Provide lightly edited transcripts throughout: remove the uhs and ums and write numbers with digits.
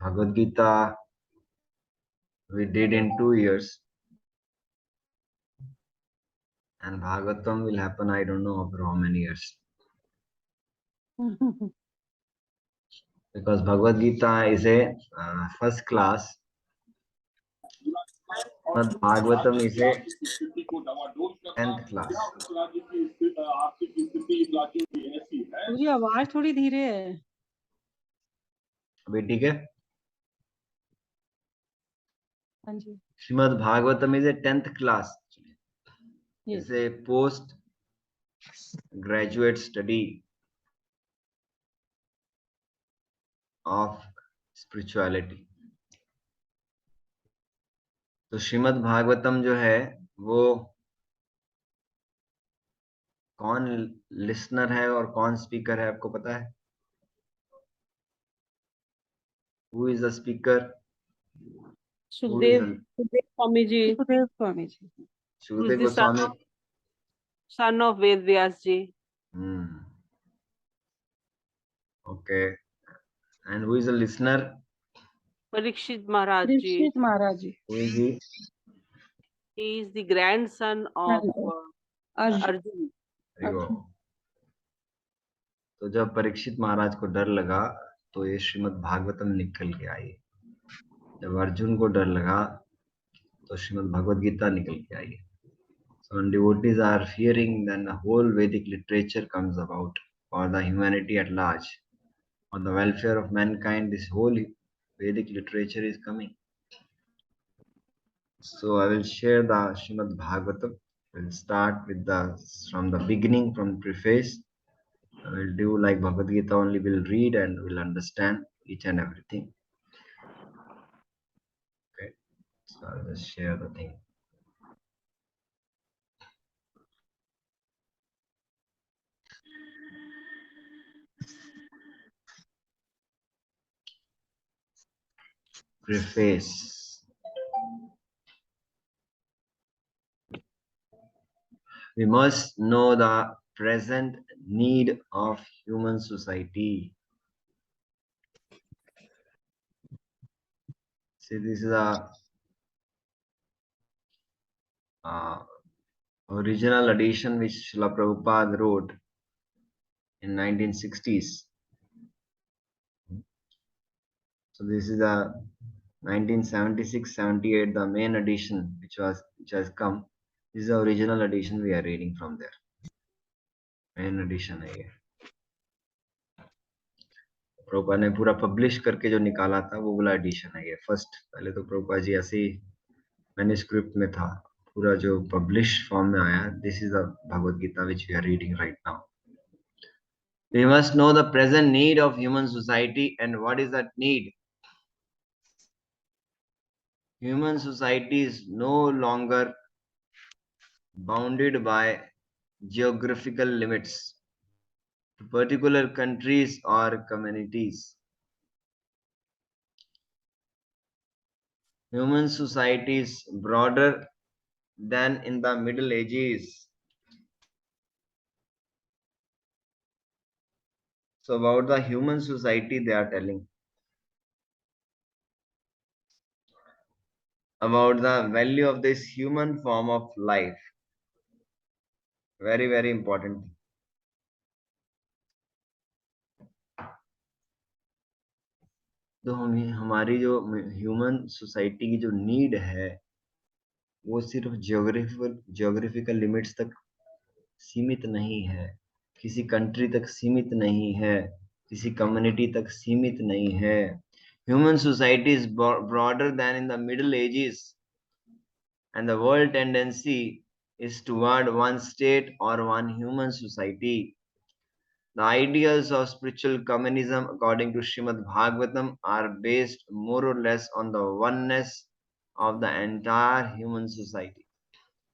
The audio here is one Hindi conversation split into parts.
Bhagavad Gita we did in 2 years, and Bhagavatam will happen, I don't know after how many years. Because Bhagavad Gita is a first class, but Bhagavatam is a 10th class. मुझे आवाज थोड़ी धीरे है। अभी ठीक है? हाँ जी। Srimad Bhagavatam is a 10th class. Yes. It's a post graduate study of spirituality. तो श्रीमद् भागवतम जो है वो कौन लिसनर है और कौन स्पीकर है, आपको पता है? Who is the speaker? Sukhdev Swami ji. Sukhdev Swami ji. Sukhdev Goswami, son of Ved Vyas ji. Okay. And who is the listener? Parikshit Maharaj ji. Parikshit Maharaj ji. Who is he? He is the grandson of Arjun. तो जब परीक्षित महाराज को डर लगा तो ये श्रीमद् भागवतम निकल के आई। जब अर्जुन को डर लगा तो श्रीमद् भगवद गीता निकल के आई। So when devotees are fearing, then the whole Vedic literature comes about for the humanity at large. For the welfare of mankind, this whole Vedic literature is coming. So I will share the Srimad Bhagavatam. We'll start with from the beginning, from preface. I will do like Bhagavad Gita only. We'll read and we'll understand each and everything. Okay, so I'll just share the thing. Preface. We must know the present need of human society. See, this is a original edition which Srila Prabhupada wrote in 1960s. So this is the 1976-78, the main edition which has come. This is the original edition we are reading from there. Main edition है ये। प्रभुपाद ने पूरा पब्लिश करके जो निकाला था वो वाला एडिशन है ये फर्स्ट। पहले तो प्रभुपाद जी ऐसे ही मैन्युस्क्रिप्ट में था, पूरा जो पब्लिश फॉर्म में आया। This is the Bhagavad Gita which we are reading right now. We must know the present need of human society, and what is that need? Human society is no longer bounded by geographical limits to particular countries or communities. Human society is broader than in the Middle Ages. So about the human society they are telling. About the value of this human form of life. Very, very important. तो हमारी जो ह्यूमन सोसाइटी की जो नीड है वो सिर्फ जियोग्राफिकल लिमिट्स तक सीमित नहीं है, किसी कंट्री तक सीमित नहीं है, किसी कम्युनिटी तक सीमित नहीं है। Human society is broader then in the middle ages and the world tendency is toward one state or one human society. The ideals of spiritual communism, according to Śrīmad-Bhāgavatam, are based more or less on the oneness of the entire human society,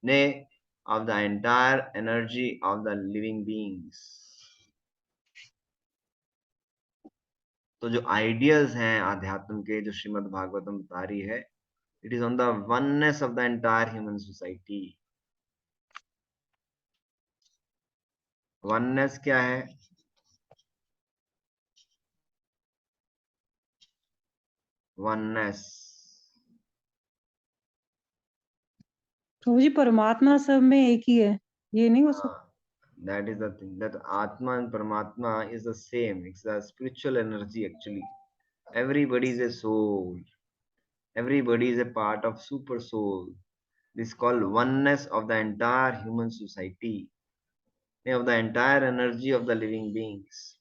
nay, of the entire energy of the living beings. तो जो आइडियल्स हैं आध्यात्म के, जो श्रीमद् भागवतम बता रही है, it is on the oneness of the entire human society. Oneness क्या है? oneness. प्रभु जी परमात्मा सब में एक ही है, ये नहीं हो सकता? That is the thing, that Atma and Paramatma is the same. It's the spiritual energy actually. Everybody is a soul. Everybody is a part of super soul. This is called oneness of the entire human society, of the entire energy of the living beings.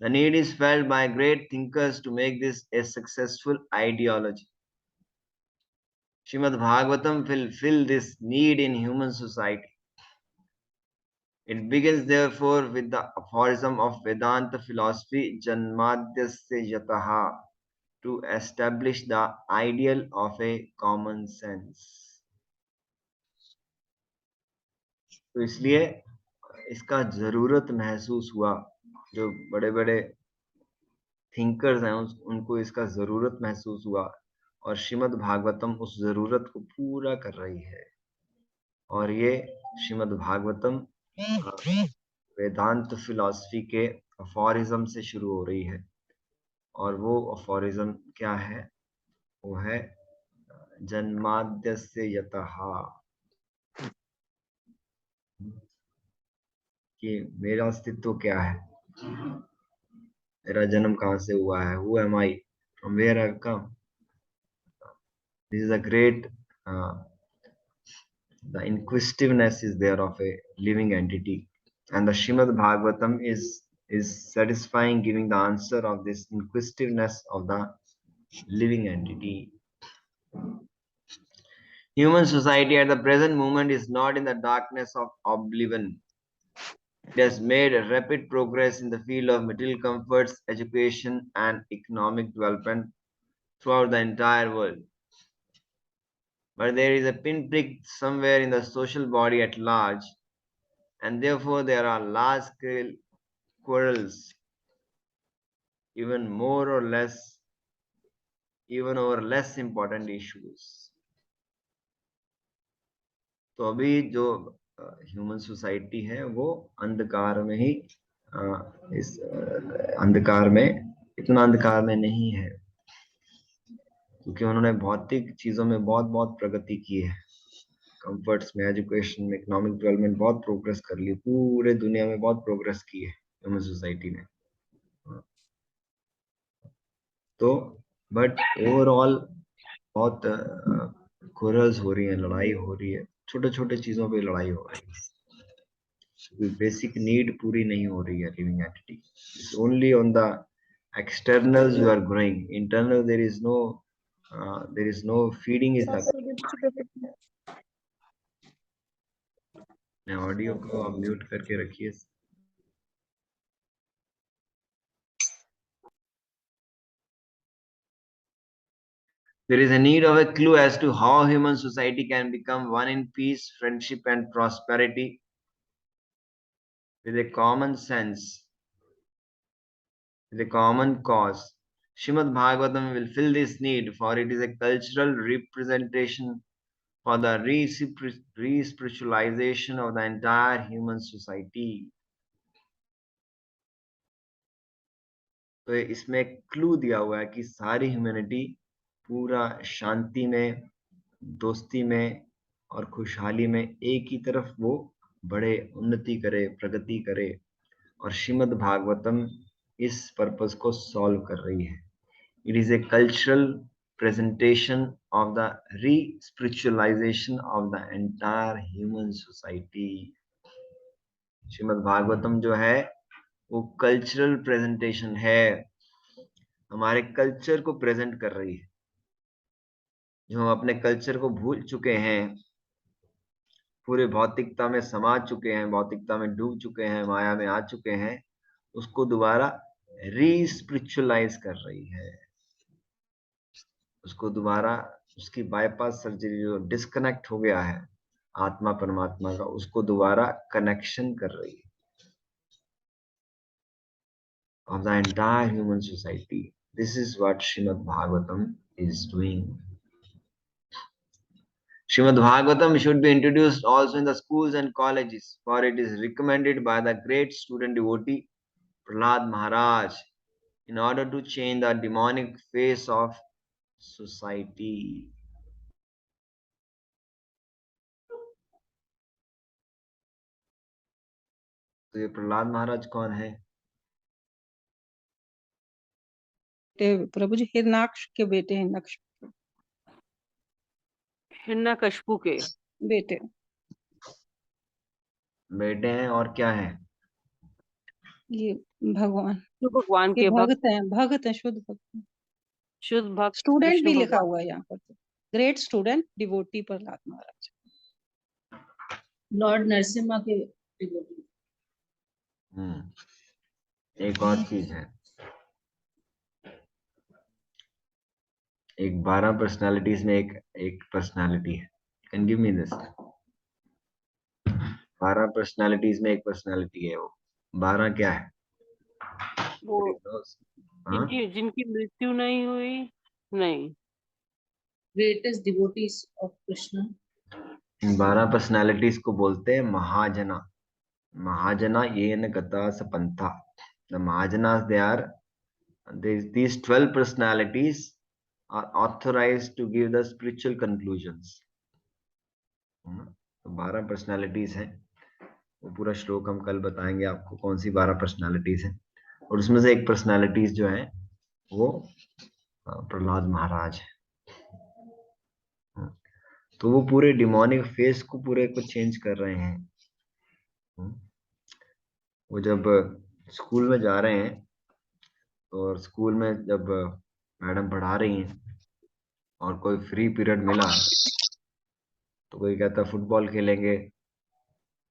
The need is felt by great thinkers to make this a successful ideology. Śrīmad-Bhāgavatam fulfill this need in human society. It begins therefore with the aphorism of Vedanta philosophy, Janmadhyasya yataha, to establish the ideal of a common sense. तो इसलिए इसका जरूरत महसूस हुआ, जो बड़े बड़े थिंकर्स हैं उनको इसका जरूरत महसूस हुआ, और श्रीमद् भागवतम उस जरूरत को पूरा कर रही है। और ये श्रीमद् भागवतम वेदांत फिलॉसफी के अफोरिज्म से शुरू हो रही है, और वो अफोरिज्म क्या है? वो है जन्माद्यस्य यतः, कि मेरा अस्तित्व क्या है, मेरा जन्म कहाँ से हुआ है, who am I, from where I've come. This is a great the inquisitiveness is there of a living entity, and the Śrīmad-Bhāgavatam is satisfying, giving the answer of this inquisitiveness of the living entity. Human society at the present moment is not in the darkness of oblivion. It has made a rapid progress in the field of material comforts, education, and economic development throughout the entire world. But there is a pinprick somewhere in the social body at large, and therefore there are large-scale quarrels, even more or less, even over less important issues. तो अभी जो ह्यूमन सोसाइटी है वो अंधकार में ही, इस अंधकार में, इतना अंधकार में नहीं है, क्योंकि उन्होंने भौतिक चीजों में बहुत बहुत प्रगति की है, कंफर्ट्स में, एजुकेशन में, इकोनॉमिक डेवलपमेंट बहुत प्रोग्रेस कर ली, पूरे दुनिया में बहुत प्रोग्रेस की है ह्यूमन सोसाइटी ने। तो बट ओवरऑल बहुत क्वारल्स हो रही है, लड़ाई हो रही है, छोटे छोटे चीजों पे लड़ाई हो रही है, बेसिक नीड पूरी नहीं हो रही है living entity. Only on the externals you are growing, internal there is no feeding is happening. Audio को आप म्यूट करके रखिए। There is a need of a clue as to how human society can become one in peace, friendship, and prosperity with a common sense, with a common cause. Śrīmad-Bhāgavatam will fill this need, for it is a cultural representation for the re-spiritualization of the entire human society. तो इसमें क्लू दिया हुआ है कि सारी ह्यूमैनिटी पूरा शांति में, दोस्ती में और खुशहाली में एक ही तरफ वो बड़े, उन्नति करे, प्रगति करे, और श्रीमद् भागवतम इस पर्पस को सॉल्व कर रही है। It is a cultural presentation of the re-spiritualisation of the entire human society. Shrimad Bhagavatam जो है वो कल्चरल प्रेजेंटेशन है, हमारे कल्चर को प्रेजेंट कर रही है। जो हम अपने कल्चर को भूल चुके हैं, पूरे भौतिकता में समा चुके हैं, भौतिकता में डूब चुके हैं, माया में आ चुके हैं, उसको दोबारा री-स्पिरिचुअलाइज कर रही है, उसको दोबारा, उसकी बाईपास सर्जरी, जो डिस्कनेक्ट हो गया है आत्मा परमात्मा का, उसको दोबारा कनेक्शन कर रही है of the entire human society. This is what Śrīmad-Bhāgavatam is doing. Śrīmad-Bhāgavatam should be introduced also in the schools and colleges, for it is recommended by the great student devotee Prahlad Maharaj in order to change the demonic face of society. तो ये प्रहलाद महाराज कौन है? प्रभु जी हिरणाक्ष के बेटे हैं, नक्ष हिरण्यकशिपु के बेटे बेटे हैं और क्या है? ये भगवान, जो भगवान ये के भक्त, भगत हैं, शुद्ध भक्त। शुद्ध भक्त स्टूडेंट विष्णु भी लिखा भगवान। हुआ है यहाँ पर, ग्रेट स्टूडेंट डिवोटी प्रहलाद महाराज, लॉर्ड नरसिम्हा के डिवोटी। एक और चीज है, एक 12 पर्सनालिटीज में एक पर्सनालिटी है। Can give me this? 12 personalities में एक पर्सनालिटी है, वो 12 क्या है? वो हाँ? जिनकी मृत्यु नहीं हुई, नहीं, greatest devotees of Krishna. In 12 personalities को बोलते हैं महाजना। महाजना ये न गता सपंथा। The Mahajanas, they are these 12 personalities are authorized to give the spiritual conclusions. तो 12 पर्सनालिटीज हैं, वो पूरा श्लोक हम कल बताएंगे आपको कौन सी 12 पर्सनालिटीज हैं, और उसमें से एक पर्सनालिटीज जो है वो प्रहलाद महाराज है। तो वो पूरे डिमोनिक फेस को पूरे को चेंज कर रहे हैं। वो जब स्कूल में जा रहे हैं, और स्कूल में जब मैडम पढ़ा रही हैं और कोई फ्री पीरियड मिला, तो कोई कहता है फुटबॉल खेलेंगे,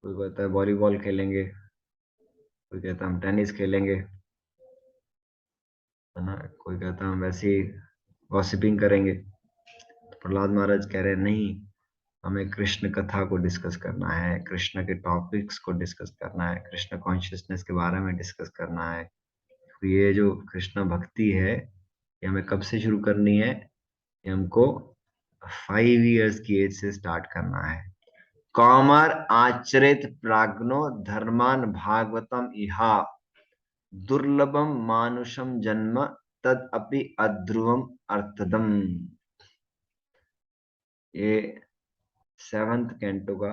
कोई कहता है वॉलीबॉल खेलेंगे, कोई कहता है हम टेनिस खेलेंगे, है ना, कोई कहता है हम वैसे ही गॉसिपिंग करेंगे। तो प्रहलाद महाराज कह रहे हैं नहीं, हमें कृष्ण कथा को डिस्कस करना है, कृष्ण के टॉपिक्स को डिस्कस करना है, कृष्ण कॉन्शियसनेस के बारे में डिस्कस करना है। तो ये जो कृष्ण भक्ति है ये हमें कब से शुरू करनी है? ये हमको 5 इयर्स की एज से स्टार्ट करना है। कामर आचरित प्राज्ञो धर्मान भागवतम इहा दुर्लभम मानुषम जन्म तद अपि अध्रुवम अर्थदम। ये 7th कैंटो का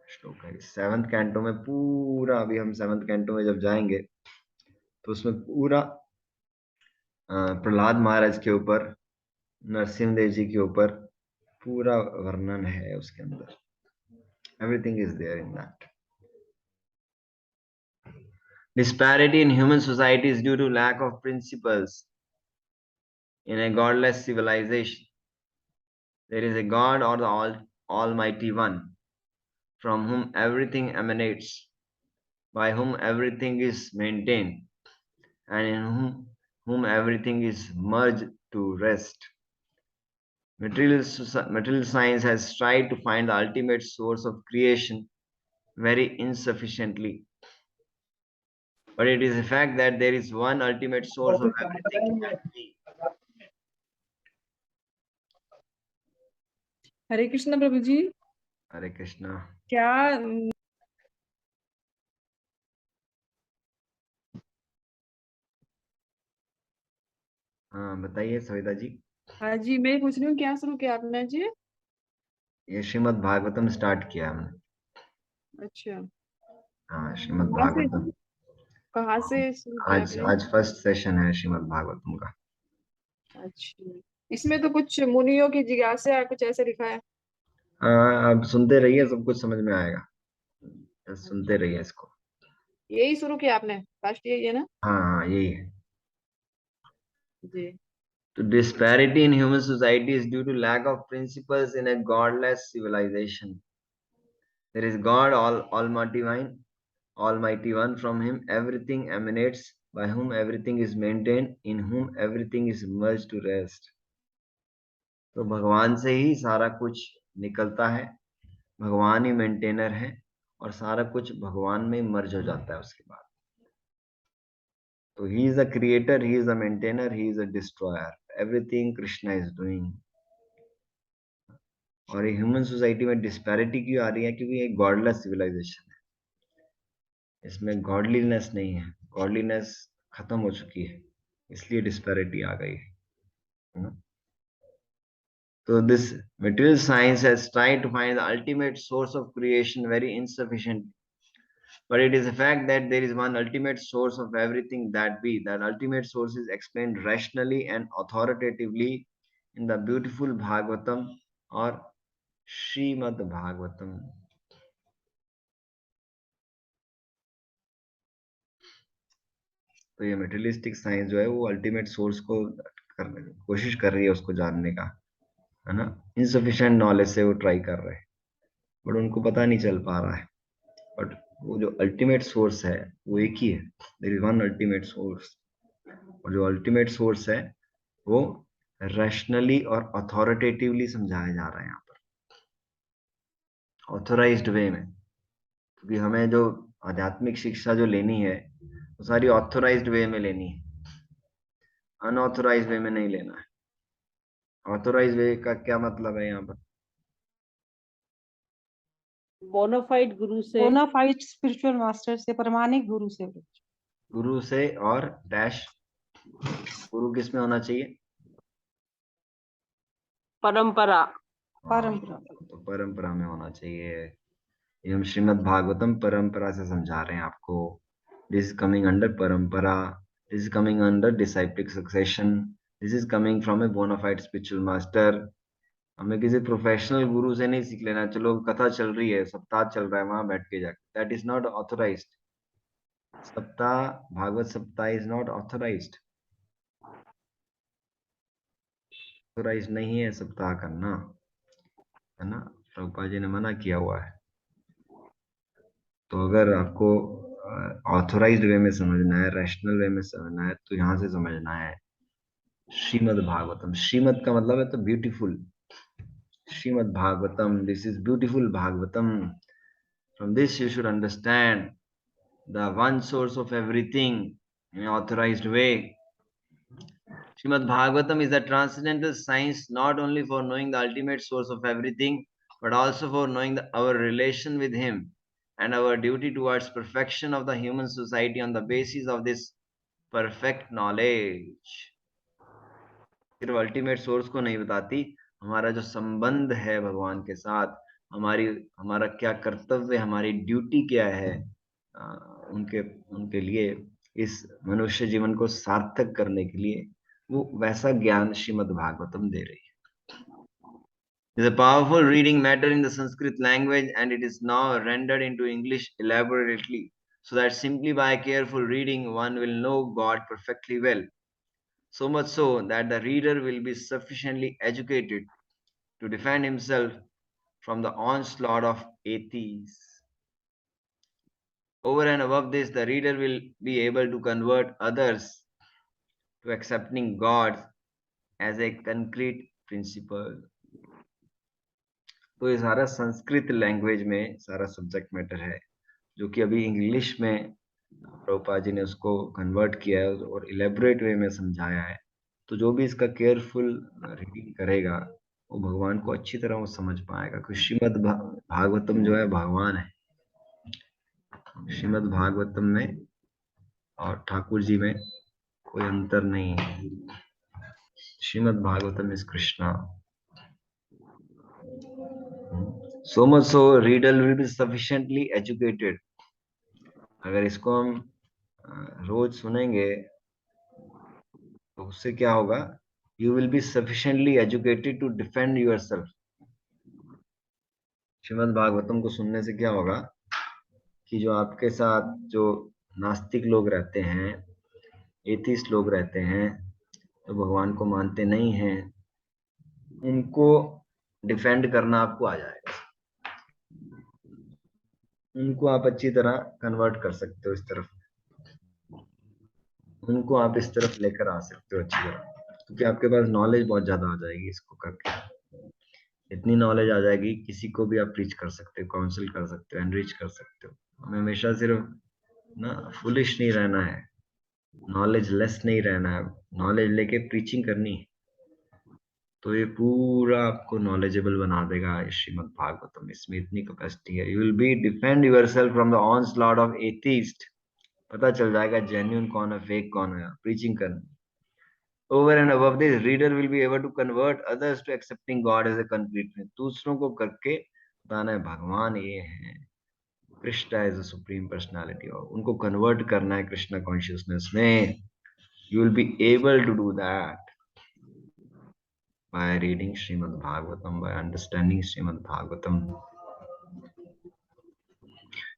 श्लोक है। 7th कैंटो में पूरा, अभी हम 7th कैंटो में जब जाएंगे तो उसमें पूरा प्रहलाद महाराज के ऊपर, नरसिंहदेव जी के ऊपर पूरा वर्णन है उसके अंदर। Everything is there in that. Disparity in human society is due to lack of principles in a godless civilization. There is a God or the Almighty One, from whom everything emanates, by whom everything is maintained, and in whom everything is merged to rest. Material science has tried to find the ultimate source of creation very insufficiently. But it is a fact that there is one ultimate source of everything and we. हरे कृष्ण प्रभु जी। हरे कृष्णा। क्या हाँ बताइए सविता जी। हाँ जी, मैं पूछ रही हूँ क्या शुरू किया आपने जी? ये श्रीमद् भागवतम स्टार्ट किया हमने। अच्छा, हाँ श्रीमद् कहाँ से भागवतम कहाँ से शुरू किया आज आपने? आज फर्स्ट सेशन है श्रीमद् भागवतम का। अच्छा, इसमें तो कुछ मुनियों की जिज्ञासा कुछ ऐसे लिखा है। अब सुनते रहिए, सब कुछ समझ में आएगा, सुनते रहिए इसको। यही शुरू किया आपने, फर्स्ट यही है ना हाँ यही है। जी? तो disparity in human society is due to lack of principles in a godless civilization. There is God, Almighty One, from Him everything emanates, by whom everything is maintained, in whom everything is merged to rest. तो भगवान से ही सारा कुछ निकलता है, भगवान ही मेंटेनर है, और सारा कुछ भगवान में मर्ज हो जाता है उसके बाद। तो he is the creator, he is the maintainer, he is the destroyer, everything Krishna is doing. और ये ह्यूमन सोसाइटी में डिस्पैरिटी क्यों आ रही है? क्योंकि ये गॉडलेस सिविलाइजेशन है, इसमें गॉडलीनेस नहीं है, गॉडलीनेस खत्म हो चुकी है। इसलिए डिस्पैरिटी आ गई है ना। So this material science has tried to find the ultimate source of creation very insufficient. But it is a fact that there is one ultimate source of everything that be. That ultimate source is explained rationally and authoritatively in the beautiful Bhagavatam or Śrīmad-Bhāgavatam. तो ये मेटेरियलिस्टिक साइंस जो है वो अल्टीमेट सोर्स को करने की कोशिश कर रही है, उसको जानने का, है ना। इनसफिशिएंट नॉलेज से वो ट्राई कर रहे हैं, बट उनको पता नहीं चल पा रहा है। बट वो जो अल्टीमेट सोर्स है वो एक ही है, there is one ultimate source. और जो अल्टीमेट सोर्स है वो रैशनली और अथॉरिटेटिवली समझाया जा रहा है यहाँ पर, ऑथोराइज्ड वे में। क्योंकि हमें जो आध्यात्मिक शिक्षा जो लेनी है वो सारी ऑथोराइज्ड वे में लेनी है, अनऑथोराइज्ड वे में नहीं लेना है। ऑथोराइज्ड वे का क्या मतलब है यहाँ पर? बोनाफाइड गुरु से, बोनाफाइड स्पिरिचुअल मास्टर से, प्रामाणिक गुरु से। गुरु से और डैश, गुरु किस में होना चाहिए? परंपरा, परंपरा। तो परंपरा में होना चाहिए। ये हम श्रीमद् भागवतम परंपरा से समझा रहे हैं आपको। This is coming under parampara, this is coming under disciplic succession, this is coming from a bonafide spiritual master. हमें किसी प्रोफेशनल गुरु से नहीं सीख लेना, चलो कथा चल रही है, सप्ताह चल रहा है, वहां बैठ के जाके, दैट इज नॉट ऑथोराइज्ड। सप्ताह, भागवत सप्ताह इज नॉट ऑथोराइज्ड, ऑथोराइज्ड नहीं है सप्ताह करना, है ना। प्रभुपाद जी ने मना किया हुआ है। तो अगर आपको ऑथोराइज्ड वे में समझना है, रैशनल वे में समझना है, तो यहाँ से समझना है श्रीमद् भागवतम। श्रीमद का मतलब है तो beautiful, Shrimad Bhagavatam, this is beautiful Bhagavatam. From this you should understand the one source of everything in an authorized way. Śrīmad-Bhāgavatam is a transcendental science not only for knowing the ultimate source of everything, but also for knowing our relation with Him and our duty towards perfection of the human society on the basis of this perfect knowledge. सिर्फ अल्टीमेट सोर्स को नहीं बताती, हमारा जो संबंध है भगवान के साथ, हमारा क्या कर्तव्य, हमारी ड्यूटी क्या है उनके लिए, इस मनुष्य जीवन को सार्थक करने के लिए, वो वैसा ज्ञान श्रीमद् भागवतम दे रही है। It is a powerful reading matter in the Sanskrit language and it is now rendered into English elaborately, so that simply by careful reading one will know God perfectly well. So much so that the reader will be sufficiently educated to defend himself from the onslaught of atheists. Over and above this, the reader will be able to convert others to accepting God as a concrete principle. तो ये सारा संस्कृत लैंग्वेज में सारा सब्जेक्ट मैटर है, जो कि अभी इंग्लिश में प्रभुपाद जी ने उसको कन्वर्ट किया है और इलेबोरेट वे में समझाया है। तो जो भी इसका केयरफुल रीडिंग करेगा वो भगवान को अच्छी तरह वो समझ पाएगा। क्योंकि श्रीमद् भागवतम जो है भगवान है, श्रीमद् भागवतम में और ठाकुर जी में कोई अंतर नहीं है। Shrimad Bhagavatam is Krishna. So much so reader will be sufficiently educated. अगर इसको हम रोज सुनेंगे तो उससे क्या होगा? You will be sufficiently educated to defend yourself. Shrimad Bhagavatam को सुनने से क्या होगा कि जो आपके साथ जो नास्तिक लोग रहते हैं, एथिस्ट लोग रहते हैं, तो भगवान को मानते नहीं हैं, उनको डिफेंड करना आपको आ जाएगा। उनको आप अच्छी तरह कन्वर्ट कर सकते हो इस तरफ, उनको आप इस तरफ लेकर आ सकते हो अच्छी तरह, क्योंकि आपके पास नॉलेज बहुत ज्यादा आ जाएगी इसको करके। इतनी नॉलेज आ जाएगी किसी को भी आप रीच कर सकते हो, काउंसिल कर सकते हो, एनरिच कर सकते हो। हमें हमेशा सिर्फ ना फुलिश नहीं रहना है, नॉलेज लेस नहीं रहना है, नॉलेज लेके प्रीचिंग करनी है। तो ये पूरा आपको नॉलेजेबल बना देगा श्रीमद् भागवतम। इसमें इतनी कैपेसिटी है। You will be defend yourself from the onslaught of atheist. पता चल जाएगा जेन्युइन कौन है, फेक कौन है, प्रीचिंग करनी। Over and above this, reader will be able to convert others to accepting God as a complete being. दूसरों को करके बताना है भगवान ये है, Krishna is the supreme personality, और उनको कन्वर्ट करना है कृष्णा कॉन्शियसनेस में. You will be able to do that by reading Śrīmad-Bhāgavatam, by understanding Śrīmad-Bhāgavatam.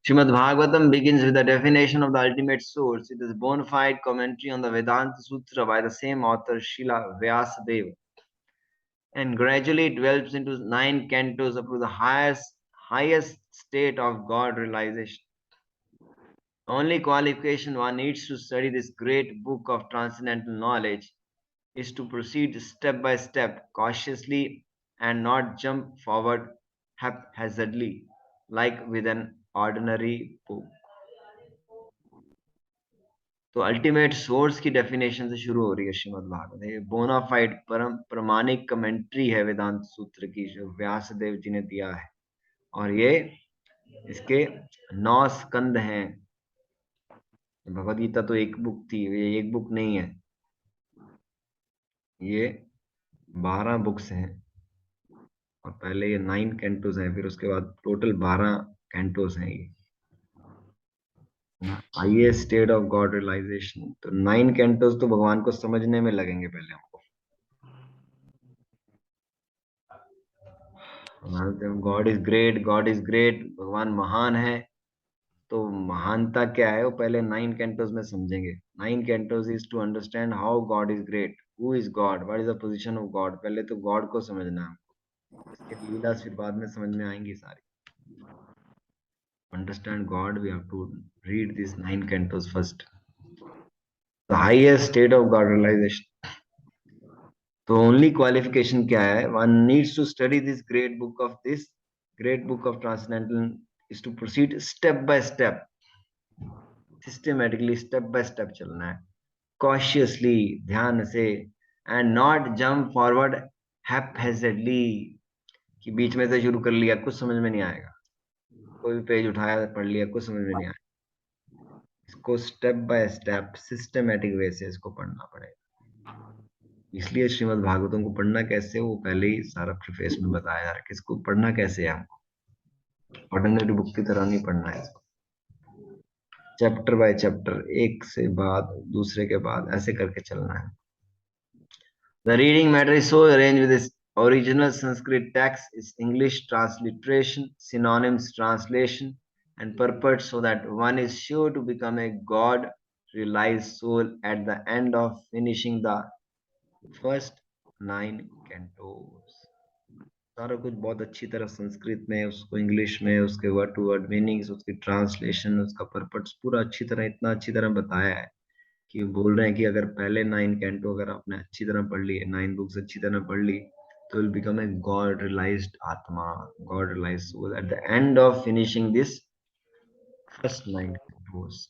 Śrīmad-Bhāgavatam begins with the definition of the ultimate source. It is a bona fide commentary on the Vedanta Sutra by the same author, Srila Vyasadeva, and gradually it develops into 9 cantos up to the highest state of God realization. The only qualification one needs to study this great book of transcendental knowledge is to proceed step by step, cautiously, and not jump forward haphazardly, like with an ordinary book. तो अल्टीमेट सोर्स की डेफिनेशन से शुरू हो रही है श्रीमद् भागवत. ये बोनाफाइड प्रमाणिक कमेंट्री है वेदांत सूत्र की, जो व्यासदेव जी ने दिया है, और ये इसके 9 स्कंद हैं. भगवद गीता तो एक बुक थी, ये एक बुक नहीं है, ये 12 बुक्स हैं, और पहले ये 9 कैंटोस हैं, फिर उसके बाद टोटल 12 कैंटोस हैं. ये highest state of God realization. तो 9 कैंटोस तो भगवान को समझने में लगेंगे पहले हमको. God is great, God is great, भगवान महान है. तो महानता क्या है वो पहले 9 कैंटोस में समझेंगे. 9 cantos is to understand how God is great, who is God, what is the position of God. पहले तो गॉड को समझना है हमको, इसके लीला फिर बाद में समझ में आएंगी सारी. Understand God, we have to read these 9 cantos first. The highest state of God realization. तो only qualification क्या है? One needs to study this great book of transcendental is to proceed step by step, systematically step by step चलना है, cautiously ध्यान से, and not jump forward haphazardly, कि बीच में से शुरू कर लिया, कुछ समझ में नहीं आएगा, कोई भी पेज उठाया पढ़ लिया, कुछ समझ में नहीं आया. इसको step by step systematic way से इसको पढ़ना पड़ेगा. इसलिए श्रीमद् भागवतम को पढ़ना कैसे, वो पहले ही सारा प्रीफेस में बताया जा रहा है कि इसको पढ़ना कैसे है. हमको ऑर्डिनरी बुक की तरह नहीं पढ़ना है इसको, चैप्टर बाय चैप्टर, एक से बाद दूसरे के बाद ऐसे करके चलना है. The reading matter is so arranged with its original Sanskrit text, its English transliteration, synonyms translation, and purport, so that one is sure to become a God-realized soul at the end of finishing the first 9 cantos. सारा कुछ बहुत अच्छी तरह संस्कृत में, उसको इंग्लिश में, उसके वर्ड टू वर्ड मीनिंग्स, उसकी ट्रांसलेशन, उसका पर्पस पूरा अच्छी तरह, इतना अच्छी तरह बताया है कि बोल रहे हैं कि अगर पहले 9 कैंटो अगर आपने अच्छी तरह पढ़ ली, 9 बुक्स अच्छी तरह पढ़ ली, तो will become a God realised आत्मा, God realised soul at the end of finishing this first 9 cantos.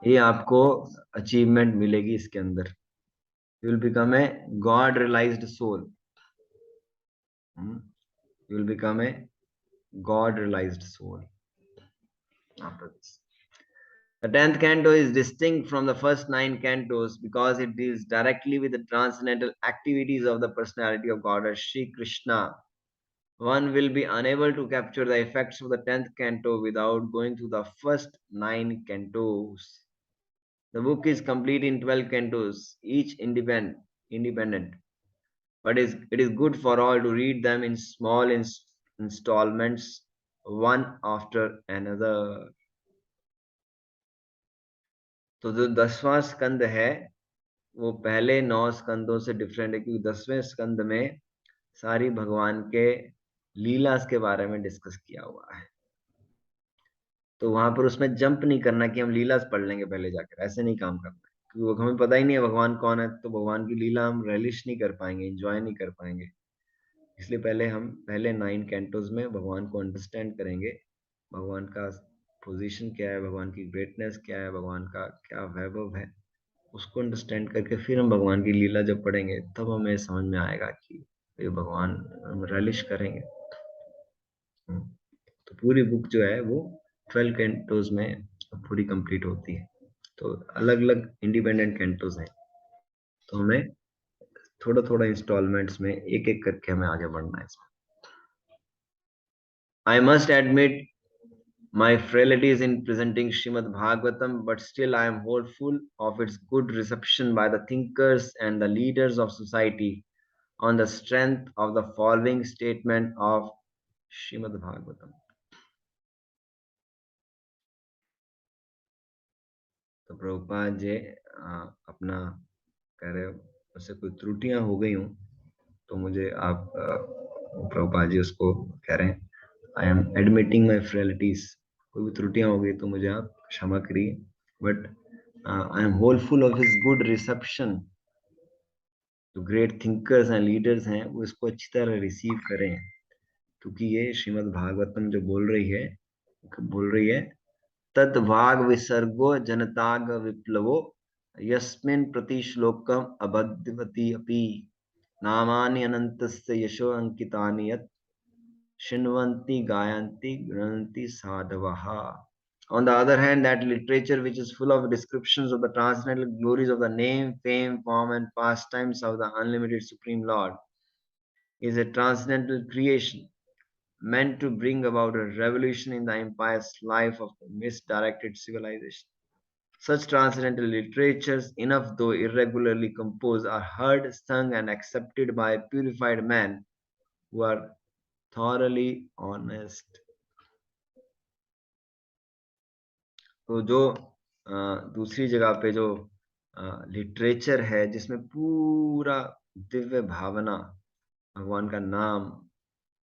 ये आपको अचीवमेंट मिलेगी इसके अंदर. You will become a God realised soul. You will become a God realised soul. After this, the 10th canto is distinct from the first 9 cantos because it deals directly with the transcendental activities of the personality of God as Sri Krishna. One will be unable to capture the effects of the 10th canto without going through the first 9 cantos. The book is complete in 12 cantos, each independent, but it is good for all to read them in small installments, one after another. तो जो 10वां स्कंद है वो पहले 9 स्कंदों से डिफरेंट है, क्योंकि 10वें स्कंद में सारी भगवान के लीलास के बारे में डिस्कस किया हुआ है. तो वहां पर उसमें जंप नहीं करना कि हम लीलास पढ़ लेंगे पहले जाकर, ऐसे नहीं काम करना, क्योंकि हमें पता ही नहीं है भगवान कौन है, तो भगवान की लीला हम रियलिश नहीं कर पाएंगे, एंजॉय नहीं कर पाएंगे. इसलिए पहले हम 9 कैंटोज में भगवान को अंडरस्टैंड करेंगे, भगवान का पोजीशन क्या है, भगवान की ग्रेटनेस क्या है, भगवान का क्या वैभव है, उसको अंडरस्टैंड करके फिर हम भगवान की लीला जब पढ़ेंगे तब हमें समझ में आएगा कि ये भगवान हम रियलिश करेंगे. तो पूरी बुक जो है वो 12 कैंटोज में पूरी कंप्लीट होती है. तो अलग अलग इंडिपेंडेंट कैंटोस हैं, तो हमें थोड़ा थोड़ा इंस्टॉलमेंट्स में एक एक करके हमें आगे बढ़ना है इसमें. I must admit my frailties in presenting Śrīmad-Bhāgavatam, but still I am hopeful of its good reception by the thinkers and the leaders of society on the strength of the following statement of Śrīmad-Bhāgavatam. तो प्रभुपाद जी अपना कह रहे हो उससे कोई त्रुटियां हो गई हूं तो मुझे आप प्रभुपाद जी उसको कह रहे हैं, आई एम एडमिटिंग माई फ्रेलिटीज, कोई भी त्रुटियां हो गई तो मुझे आप क्षमा करिए, but I am hopeful of his good reception. जो ग्रेट थिंकर्स एंड लीडर्स हैं वो इसको अच्छी तरह रिसीव करें, क्योंकि ये श्रीमद् भागवतम जो बोल रही है तद भाग विसर्गो जनताग विप्लवो यस्मिन् प्रति श्लोकम अबद्धवती अपि नामानि अनन्तस्य यशो अंकितानि यत् शृण्वन्ति गायन्ति गृह्णन्ति साधवः. On the other hand, that literature which is full of descriptions of the transcendental glories of the name, fame, form, and pastimes of the unlimited Supreme Lord is a transcendental creation meant to bring about a revolution in the impious life of the misdirected civilization. Such transcendental literatures, enough though irregularly composed, are heard, sung, and accepted by purified men who are thoroughly honest. तो जो दूसरी जगह पे जो लिटरेचर है जिसमें पूरा दिव्य भावना, भगवान का नाम,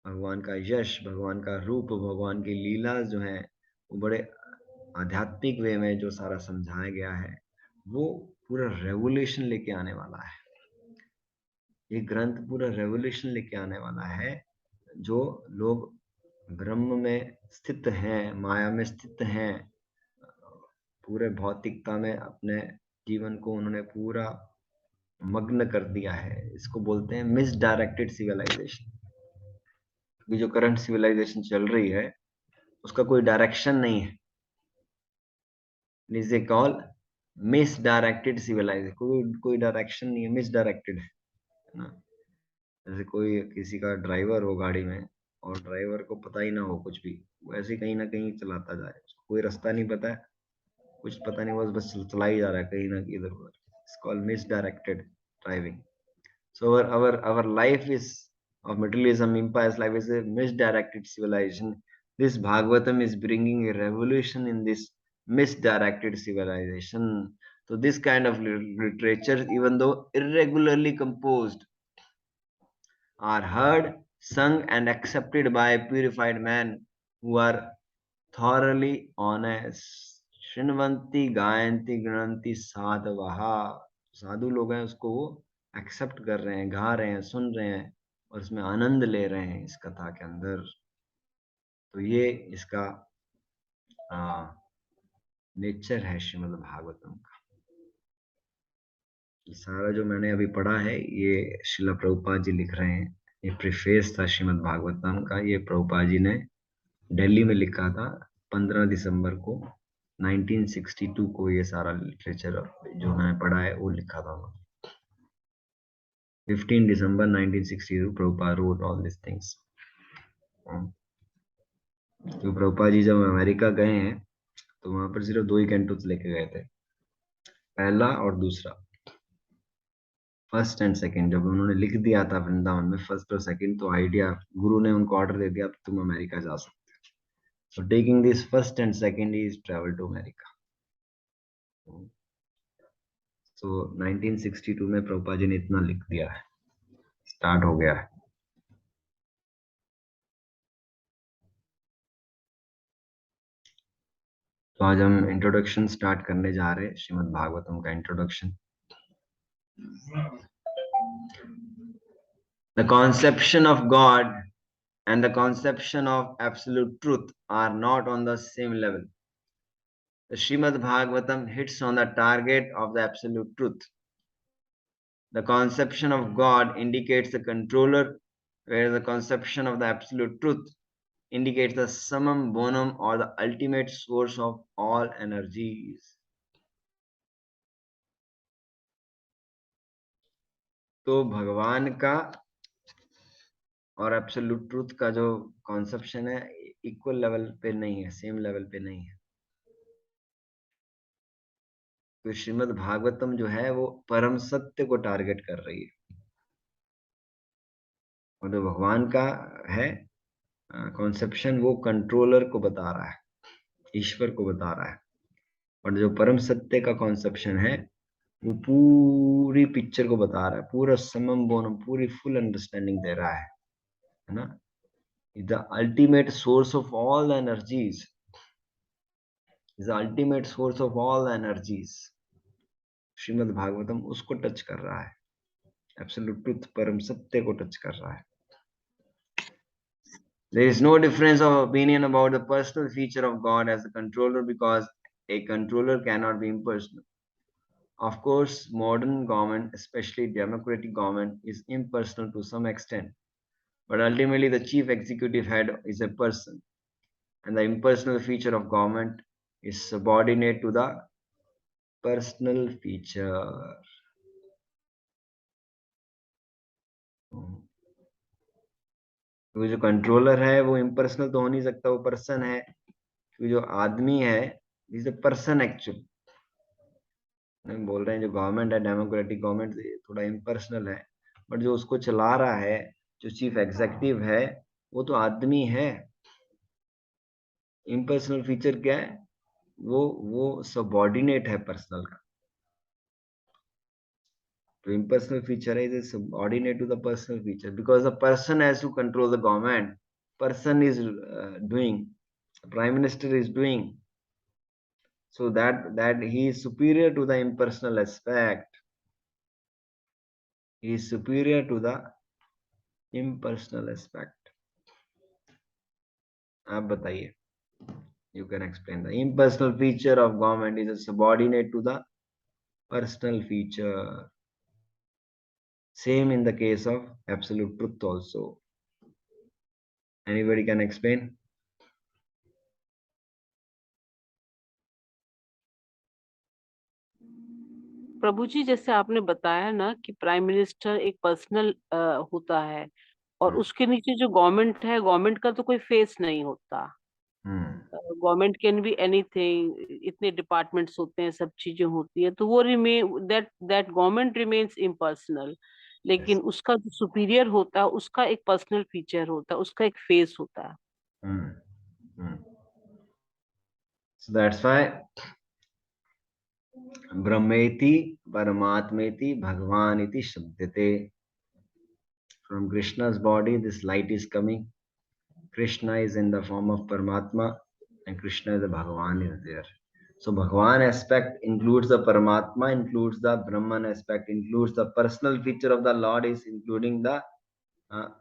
भगवान का यश, भगवान का रूप, भगवान की लीला जो है वो बड़े आध्यात्मिक वे में जो सारा समझाया गया है, वो पूरा रेवोल्यूशन लेके आने वाला है. ये ग्रंथ पूरा रेवोल्यूशन लेके आने वाला है. जो लोग ब्रह्म में स्थित हैं, माया में स्थित हैं, पूरे भौतिकता में अपने जीवन को उन्होंने पूरा मग्न कर दिया है, इसको बोलते हैं मिसडायरेक्टेड सिविलाइजेशन. जो करंट सिविलाइजेशन चल रही है उसका कोई डायरेक्शन नहीं है, is a call misdirected civilization. कोई डायरेक्शन नहीं है, मिसडायरेक्टेड है ना. जैसे कोई किसी का ड्राइवर हो गाड़ी में और ड्राइवर को पता ही ना हो कुछ भी, वो ऐसे कहीं ना कहीं चलाता जाए, उसको कोई रास्ता नहीं पता है, कुछ पता नहीं, बस चला ही जा रहा है कहीं ना कहीं इधर उधर. It's called misdirected driving. So our life is of materialism, impious life is a misdirected civilization. This Bhagavatam is bringing a revolution in this misdirected civilization. So this kind of literature, even though irregularly composed, are heard, sung, and accepted by purified men who are thoroughly honest. शृण्वन्ति गायन्ति गृह्णन्ति साधवः. साधु लोग हैं उसको वो एक्सेप्ट कर रहे हैं, गा रहे हैं, सुन रहे हैं और इसमें आनंद ले रहे हैं इस कथा के अंदर. तो ये इसका नेचर है श्रीमद् भागवतम का. ये सारा जो मैंने अभी पढ़ा है ये श्रील प्रभुपाद जी लिख रहे हैं. ये प्रीफेस था श्रीमद् भागवतम का. ये प्रभुपाद जी ने दिल्ली में लिखा था 15 दिसंबर को 1962 को. ये सारा लिटरेचर जो मैंने पढ़ा है वो लिखा था. 15 December 1962 Prabhupada wrote all these things. तो प्रभुपाद जी जब अमेरिका गए हैं तो वहां पर सिर्फ 2 ही कैंटोस लेके गए थे, पहला और दूसरा, फर्स्ट एंड सेकंड. जब उन्होंने लिख दिया था वृंदावन में फर्स्ट और सेकंड, तो आइडिया गुरु ने उनको ऑर्डर दे दिया तुम अमेरिका जा सकते हो. So taking this first and second, he is traveled to America. So 1962 में प्रभुपाद जी ने इतना लिख दिया है, स्टार्ट हो गया है. तो आज हम इंट्रोडक्शन स्टार्ट करने जा रहे हैं, श्रीमद् भागवतम का introduction. The conception of God and the conception of absolute truth are not on the same level. The Śrīmad-Bhāgavatam hits on the target of the absolute truth. The conception of God indicates the controller, whereas the conception of the absolute truth indicates the summum, bonum, or the ultimate source of all energies. तो भगवान का और एब्सोल्यूट ट्रूथ का जो कॉन्सेप्शन है इक्वल लेवल पे नहीं है, सेम लेवल पे नहीं है। तो श्रीमद् भागवतम जो है वो परम सत्य को टारगेट कर रही है, और जो भगवान का है कॉन्सेप्शन वो कंट्रोलर को बता रहा है, ईश्वर को बता रहा है। और जो परम सत्य का कॉन्सेप्शन है वो पूरी पिक्चर को बता रहा है, पूरा समम बोनम, पूरी फुल अंडरस्टैंडिंग दे रहा है ना। The ultimate source of all the energies, is the ultimate source of all the energies. Shrimad Bhagavatam उसको टच कर रहा है, एब्सोल्यूट ट्रुथ, परम सत्य को टच कर रहा है। There is no difference of opinion about the personal feature of God as a controller, because a controller cannot be impersonal. Of course, modern government, especially democratic government, is impersonal to some extent, but ultimately the chief executive head is a person, and the impersonal feature of government is subordinate to the personal feature. तो जो कंट्रोलर है वो इम्पर्सनल तो हो नहीं सकता, वो पर्सन है। तो जो आदमी है इज अ पर्सन एक्चुअली। नहीं बोल रहे हैं जो गवर्नमेंट है, डेमोक्रेटिक गवर्नमेंट, थोड़ा इम्पर्सनल है, बट जो उसको चला रहा है, जो चीफ एग्जीक्यूटिव है, वो तो आदमी है। इम्पर्सनल फीचर क्या है? वो सबऑर्डिनेट है पर्सनल का। तो impersonal feature is subordinate to the personal feature, because the person has to control the government. Person is doing, prime minister is doing, so that he is superior to the impersonal aspect. He is superior to the impersonal aspect. आप बताइए, you can explain. The impersonal feature of government is a subordinate to the personal feature. Same in the case of absolute truth also. Anybody can explain? प्रभु जी, जैसे आपने बताया ना कि प्राइम मिनिस्टर एक पर्सनल होता है, और उसके नीचे जो गवर्नमेंट है, गवर्नमेंट का तो कोई फेस नहीं होता। गवर्नमेंट कैन बी एनीथिंग, इतने डिपार्टमेंट्स होते हैं, सब चीजें होती है, तो वो दैट गवर्नमेंट रिमेन्स इम्पर्सनल। लेकिन उसका जो सुपीरियर होता है उसका एक पर्सनल फीचर होता है, उसका एक फेस होता है। So that's why ब्रह्मेति परमात्मेति भगवान इति शब्दते. From Krishna's body this light is coming. Krishna is in the form of Paramatma and Krishna is the Bhagavan is there. So Bhagavan aspect includes the Paramatma, includes the Brahman aspect, includes the personal feature of the Lord, is including the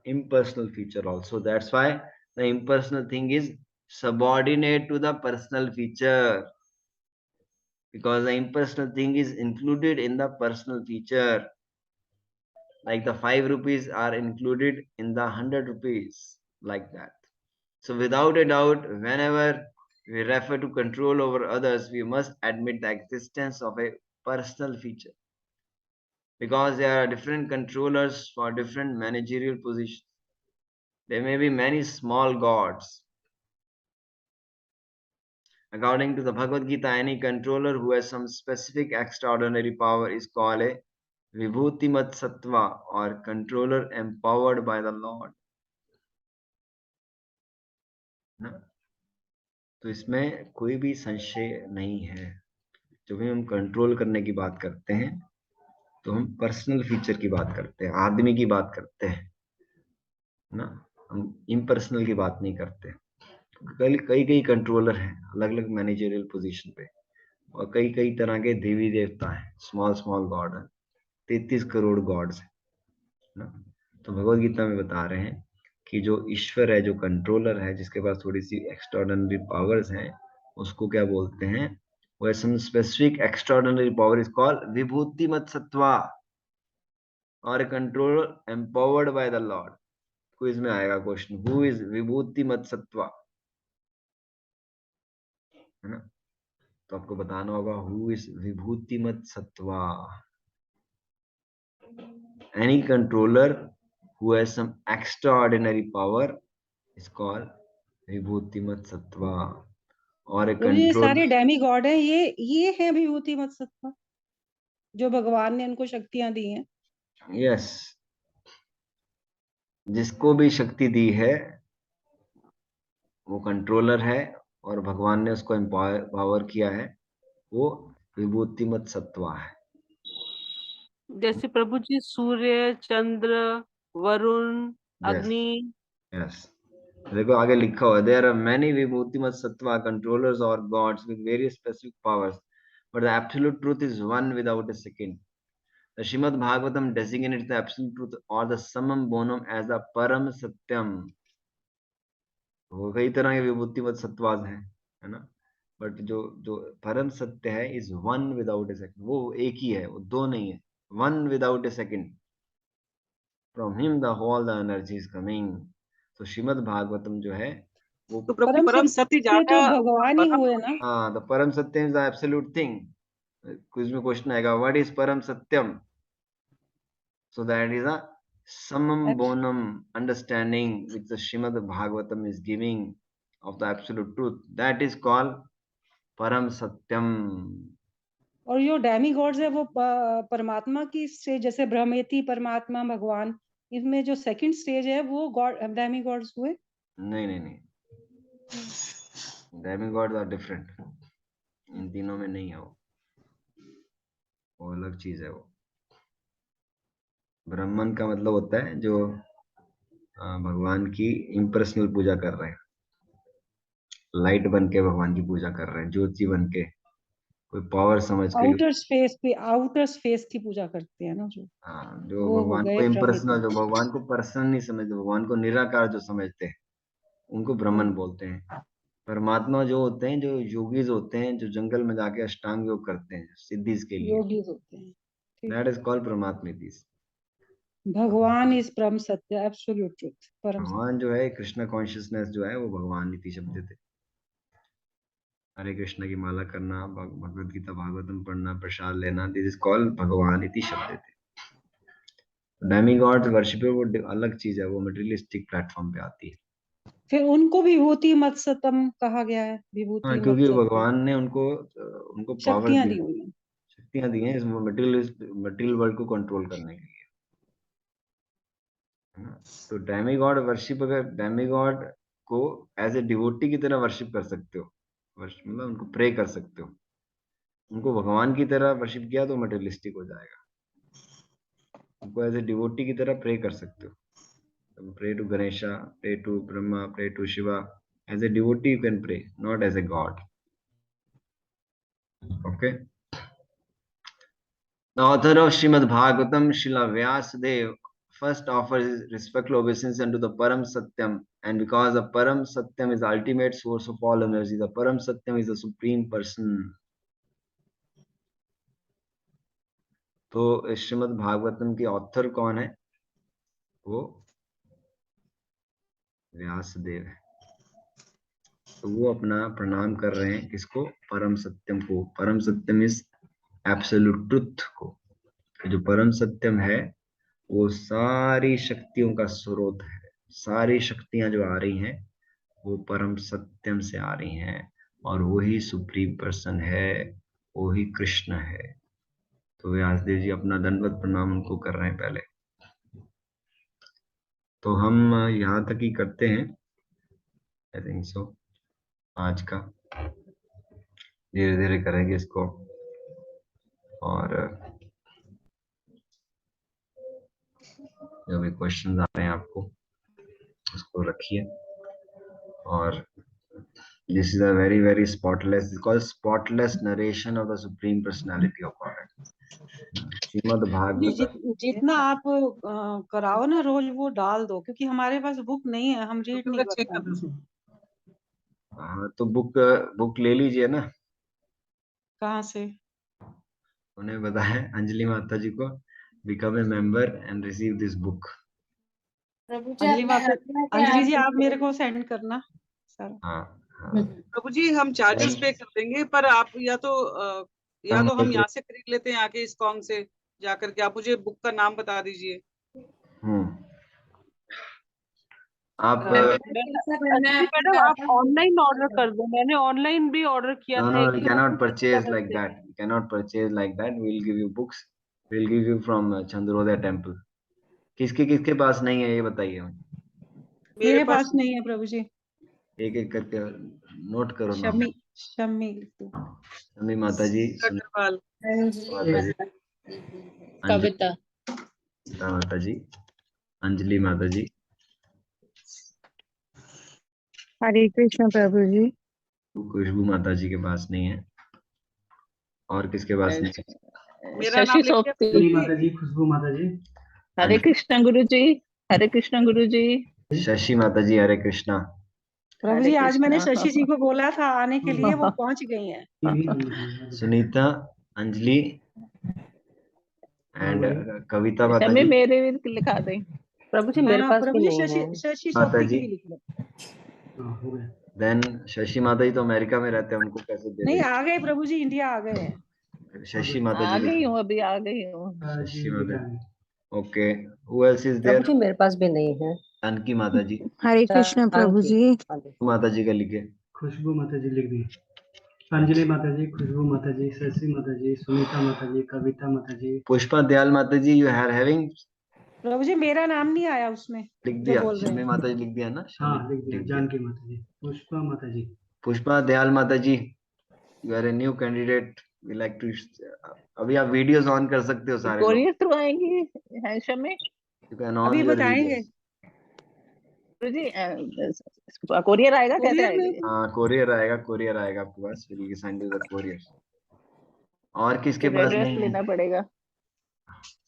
impersonal feature also. That's why the impersonal thing is subordinate to the personal feature, because the impersonal thing is included in the personal feature. Like the 5 rupees are included in the 100 rupees, like that. So without a doubt, whenever we refer to control over others, we must admit the existence of a personal feature, because there are different controllers for different managerial positions. There may be many small gods. According to the Bhagavad-gītā, any controller who has some specific extraordinary power is called a vibhūtimat sattva, or controller empowered by the Lord. ना? तो इसमें कोई भी संशय नहीं है। जब हम कंट्रोल करने की बात करते हैं तो हम पर्सनल फीचर की बात करते हैं, आदमी की बात करते हैं ना, हम इम्पर्सनल की बात नहीं करते। कई कई कंट्रोलर हैं अलग अलग मैनेजरियल पोजीशन पे, और कई कई तरह के देवी देवता हैं, स्मॉल गॉड हैं, 33 करोड़ गॉड्स हैं ना। तो भगवद गीता में बता रहे हैं कि जो ईश्वर है, जो कंट्रोलर है, जिसके पास थोड़ी सी एक्स्ट्राऑर्डिनरी पावर्स हैं, उसको क्या बोलते हैं? वो some specific extraordinary power is called विभूतिमत सत्वा, और controller empowered by the Lord. Quiz में आएगा क्वेश्चन, हु इज विभूतिमत सत्वा, है ना? तो आपको बताना होगा हु इज विभूतिमत सत्वा। Any controller who has some extraordinary power is called vibhūtimat sattva. और एक तो ये कंट्रोल, सारे डेमी गॉड है, ये है विभूतिमत सत्ता, जो भगवान ने उनको शक्तियां दी हैं। यस, जिसको भी शक्ति दी है वो कंट्रोलर है, और भगवान ने उसको एम्पावर किया है, वो विभूतिमत सत्वा है। जैसे प्रभु जी सूर्य, चंद्र, वरुण, यस अग्नि। यस, देखो आगे लिखा हुआ है, there are many विभूतिमत Satva controllers और gods with various specific powers, but the absolute truth is one without a second. The Śrīmad-Bhāgavatam designates the absolute truth or the summum bonum as the paraṁ satyam. वो कई तरह के विभूतिमत सत्वाज हैं, है ना, बट जो जो परम सत्य है is one without a second, वो एक ही है, वो दो नहीं है, one without a second. From him the whole the energy is coming. तो श्रीमद् भागवतम जो है वो तो प्रभु परम सत्य ज्यादा तो भगवान ही हुए ना। हाँ, द परम सत्य इज द एब्सोल्यूट थिंग। कुछ में क्वेश्चन आएगा, व्हाट इज परम सत्यम? So that is a summum bonum understanding which the Śrīmad-Bhāgavatam is giving of the absolute truth. That is called Param Satyam. और जो डेमी गॉड्स है वो परमात्मा की स्टेज, जैसे ब्रह्मेति, परमात्मा, भगवान, इसमें जो सेकंड स्टेज है वो गॉड डेमी गॉड्स हुए। नहीं नहीं नहीं, डेमीगॉड्स आर डिफरेंट, इन तीनों में नहीं है वो अलग चीज है। वो ब्राह्मण का मतलब होता है जो भगवान की इम्पर्सनल पूजा कर रहे हैं, लाइट बन के भगवान की पूजा कर रहे हैं, ज्योति बन के, कोई पावर समझ के, आउटर स्पेस की पूजा करते हैं ना जो। हाँ, जो वो भगवान को इम्पर्सनल, जो भगवान को पर्सनल नहीं समझते, भगवान को निराकार जो समझते हैं, उनको ब्राह्मण बोलते हैं। परमात्मा जो होते हैं, जो योगीज होते हैं, जो जंगल में जाके अष्टांग योग करते हैं सिद्धीज के लिए, योगीज होते हैं, दैट इज कॉल्ड परमात्मितीस। भगवान इज परम सत्य, एब्सोल्यूट ट्रुथ, परम सत्य। भगवान जो है, कृष्णा कॉन्शियसनेस जो है, वो भगवान इति शब्द थे। हरे कृष्ण की माला करना, भगवद गीता भागवतम पढ़ना, प्रसाद लेना, दिस इज कॉल्ड भगवान इति शब्द थे। डेमीगॉड्स वर्शिप वो अलग चीज है, वो मटेरियलिस्टिक प्लेटफॉर्म पे आती है। फिर उनको विभूति मत सतम कहा गया है, विभूति हाँ, मत क्योंकि सतम, भगवान ने उनको पावर शक्तियां दी, दी हुई हैं। शक्तियां दी हैं इस मटेरियल वर्ल्ड को कंट्रोल करने के लिए, है ना। तो डेमीगॉड वर्शिप, अगर डेमीगॉड को एज ए डिवोटी की तरह वर्शिप कर सकते हो, वर्शिप मतलब उनको प्रे कर सकते हो, उनको भगवान की तरह वर्शिप किया तो मटेरियलिस्टिक हो जाएगा। उनको एज ए डिवोटी की तरह प्रे कर सकते हो, pray to Ganesha, pray to Brahma, pray to Shiva. As a devotee, you can pray, not as a god. Okay. The author of Śrīmad-Bhāgavatam, Srila Vyasadeva, first offers his respectful obeisance unto the Param Satyam, and because the Param Satyam is the ultimate source of all energy, the Param Satyam is the supreme person. तो श्रीमद् भागवतम के ऑथर कौन है? वो व्यासदेव है। तो वो अपना प्रणाम कर रहे हैं किसको? परम सत्यम को। परम सत्यम इज एब्सोल्यूट ट्रुथ को। जो परम सत्यम है वो सारी शक्तियों का स्रोत है। सारी शक्तियां जो आ रही हैं वो परम सत्यम से आ रही हैं, और वही सुप्रीम पर्सन है, वही कृष्ण है। तो व्यासदेव जी अपना दंडवत प्रणाम उनको कर रहे हैं पहले। तो हम यहाँ तक ही करते हैं, आई थिंक सो। आज का धीरे धीरे करेंगे इसको, और जो भी क्वेश्चन आ रहे हैं आपको उसको रखिए। और this is a very very spotless, called spotless narration of the supreme personality of God. Shrimad Bhagavat जितना आप कराओ ना रोज वो डाल दो, क्योंकि हमारे पास बुक नहीं है, हम रीड नहीं कर पाएंगे। हाँ, तो बुक ले लीजिए ना। कहाँ से? उन्हें बताया अंजलि माता जी को, become a member and receive this book. Anjali ji आप मेरे को सेंड करना सर। हाँ हाँ, प्रभु जी हम चार्जेस पे कर देंगे, पर आप या तो हम यहाँ से खरीद लेते हैं आके इस कॉम से, जाकर के आप मुझे बुक का नाम बता दीजिए। आप मैडम आप ऑनलाइन ऑर्डर कर दो, मैंने ऑनलाइन भी ऑर्डर किया no था no एक you दो cannot दिन purchase तरह like से। that, you cannot purchase like that. We'll give you books, we'll give you from Chandrodaya temple. किसके किसके पास नहीं है ये बताइए। मेरे पास नहीं है प्रभु जी। एक एक करके नोट करो ना। शमी शमी शमी माता जी, अग्रवाल, माता जी, कविता, माता जी, अंजलि माता जी, हरे कृष्ण प्रभु जी। खुशबू माता जी के पास नहीं है। और किसके पास नहीं है? मेरा नाम शशि लिखिए सोपती, माता जी, खुशबू माता जी। हरे कृष्ण गुरु जी, हरे कृष्ण गुरु जी। शशि माता जी, हरे कृष्णा। प्रभु जी आज मैंने शशि जी को बोला था आने के लिए, वो पहुंच गई हैं। सुनीता, अंजलि एंड कविता माता शमी जी। मेरे भी लिखा दें। प्रभु जी मेरे पास प्रभु भी जी नहीं है। शशि माता सोपती जी, की भी लिख लो। देन शशि माता जी तो अमेरिका में रहते हैं, उनको कैसे दे नहीं देंगे? आ गए प्रभु जी, इंडिया आ गए हैं। शशि माता आ जी गई लिखिए। हूँ, अभी आ गई हूँ। शशि माता, ओके। हु एल्स इज प्रभु देयर? जी मेरे पास भी नहीं है। जानकी माता जी, हरे कृष्ण प्रभु जी। माता जी का लिखे। खुशबू माता जी लिख दी। अंजलि माता जी, खुशबू माता जी, शशि माता जी, सुनीता माता जी, कविता माता जी। पुष्पा दयाल माता जी, यू आर हैविंग? प्रभु जी मेरा नाम नहीं आया उसमें लिख जो दिया? बोल रहे शमी हैं। माता जी लिख दिया ना? हाँ शमी लिख दिया। जानकी माता जी, पुष्पा माता जी। पुष्पा दयाल माता ji, you are a new candidate, we like to. अभी आप वीडियोस ऑन कर सकते हो सारे लोग। कोरियर थ्रू आएंगी है शमी? यू कैन ऑन अभी योर बताएंगे। वीडियोस। गुरु जी कोरियर आएगा, कैसे कोरियर आएगा में ये? हाँ, कोरियर आएगा, कोरियर आएगा आपके पास, will send you the courier. और किसके फिर पास एड्रेस नहीं है? लेना पड़ेगा।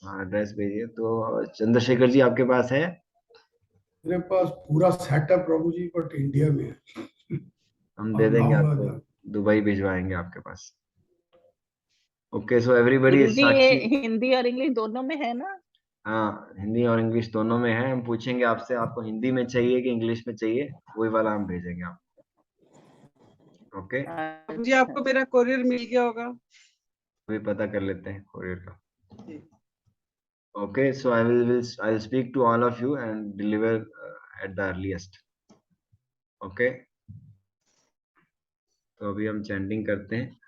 हाँ, एड्रेस भेजिए। तो चंद्रशेखर जी आपके पास है? मेरे पास पूरा सेटअप प्रभु जी, बट इंडिया में है। हम दे अब देंगे लाऊंगा आपको, जब। दुबई भिजवाएंगे आपके पास। Okay, so everybody Guru is जी ये साक्षी। हिंदी और इंग्लिश दोनों में है ना? हाँ, हिंदी और इंग्लिश दोनों में है। हम पूछेंगे आपसे, आपको हिंदी में चाहिए कि इंग्लिश में चाहिए, वही वाला हम भेजेंगे आपको। ओके, प्रभु जी आपको मेरा कोरियर मिल गया होगा। अभी पता कर लेते हैं कोरियर का। Okay, so I will speak to all of you and deliver at the earliest. Okay, तो अभी हम चैंटिंग करते हैं।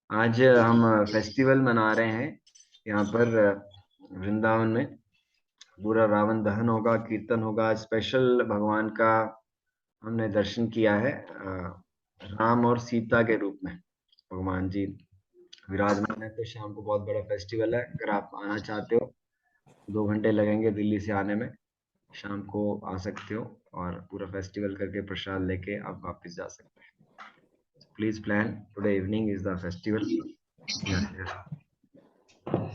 आज हम फेस्टिवल मना रहे हैं यहाँ पर वृंदावन में। पूरा रावण दहन होगा, कीर्तन होगा। स्पेशल भगवान का हमने दर्शन किया है, राम और सीता के रूप में भगवान जी विराजमान है। तो शाम को बहुत बड़ा फेस्टिवल है। अगर आप आना चाहते हो, 2 घंटे लगेंगे दिल्ली से आने में, शाम को आ सकते हो और पूरा फेस्टिवल करके प्रसाद लेके आप वापस जा सकते हैं। Please plan, today evening is the festival.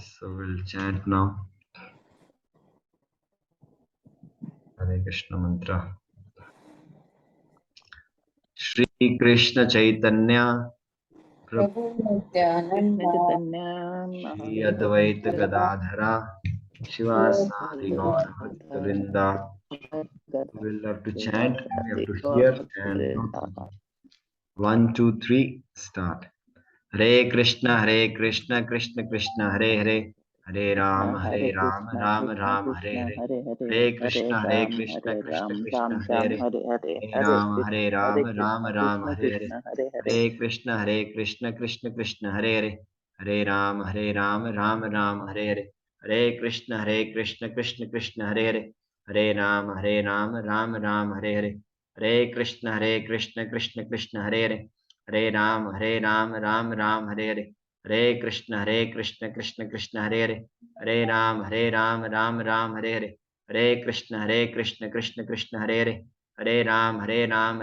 So we'll chant now. Hare Krishna mantra. Shri Krishna Chaitanya Prabhu Nityanand Krishna Chaitanya Shri Advaita Gadadhara Shivasadi Gaur Bhakta Vrinda. We will have to chant, we have to hear and not to do. 1, 2, 3, start. Hare Krishna Krishna Krishna Hare Hare, Hare Ram Ram Krishna Ram Hare Krishna Hare, Hare Hare, Hare Hare Krishna Ram Krishna Hare Ram, Krishna Ram Hare Ram Hare, Hare Hare, Hare Hare Ram Krishna Ram Krishna Hare Hare, Krishna Hare Hare. Hare Krishna Krishna Krishna Hare Hare, Hare Ram Ram Ram Hare Hare, Hare Krishna Krishna Krishna Hare Hare, Hare Ram Ram Ram Hare Hare, Hare Krishna Krishna Krishna Hare Hare, Hare Ram Ram Ram Hare Hare, Hare Krishna Krishna Krishna Hare Hare, Hare Ram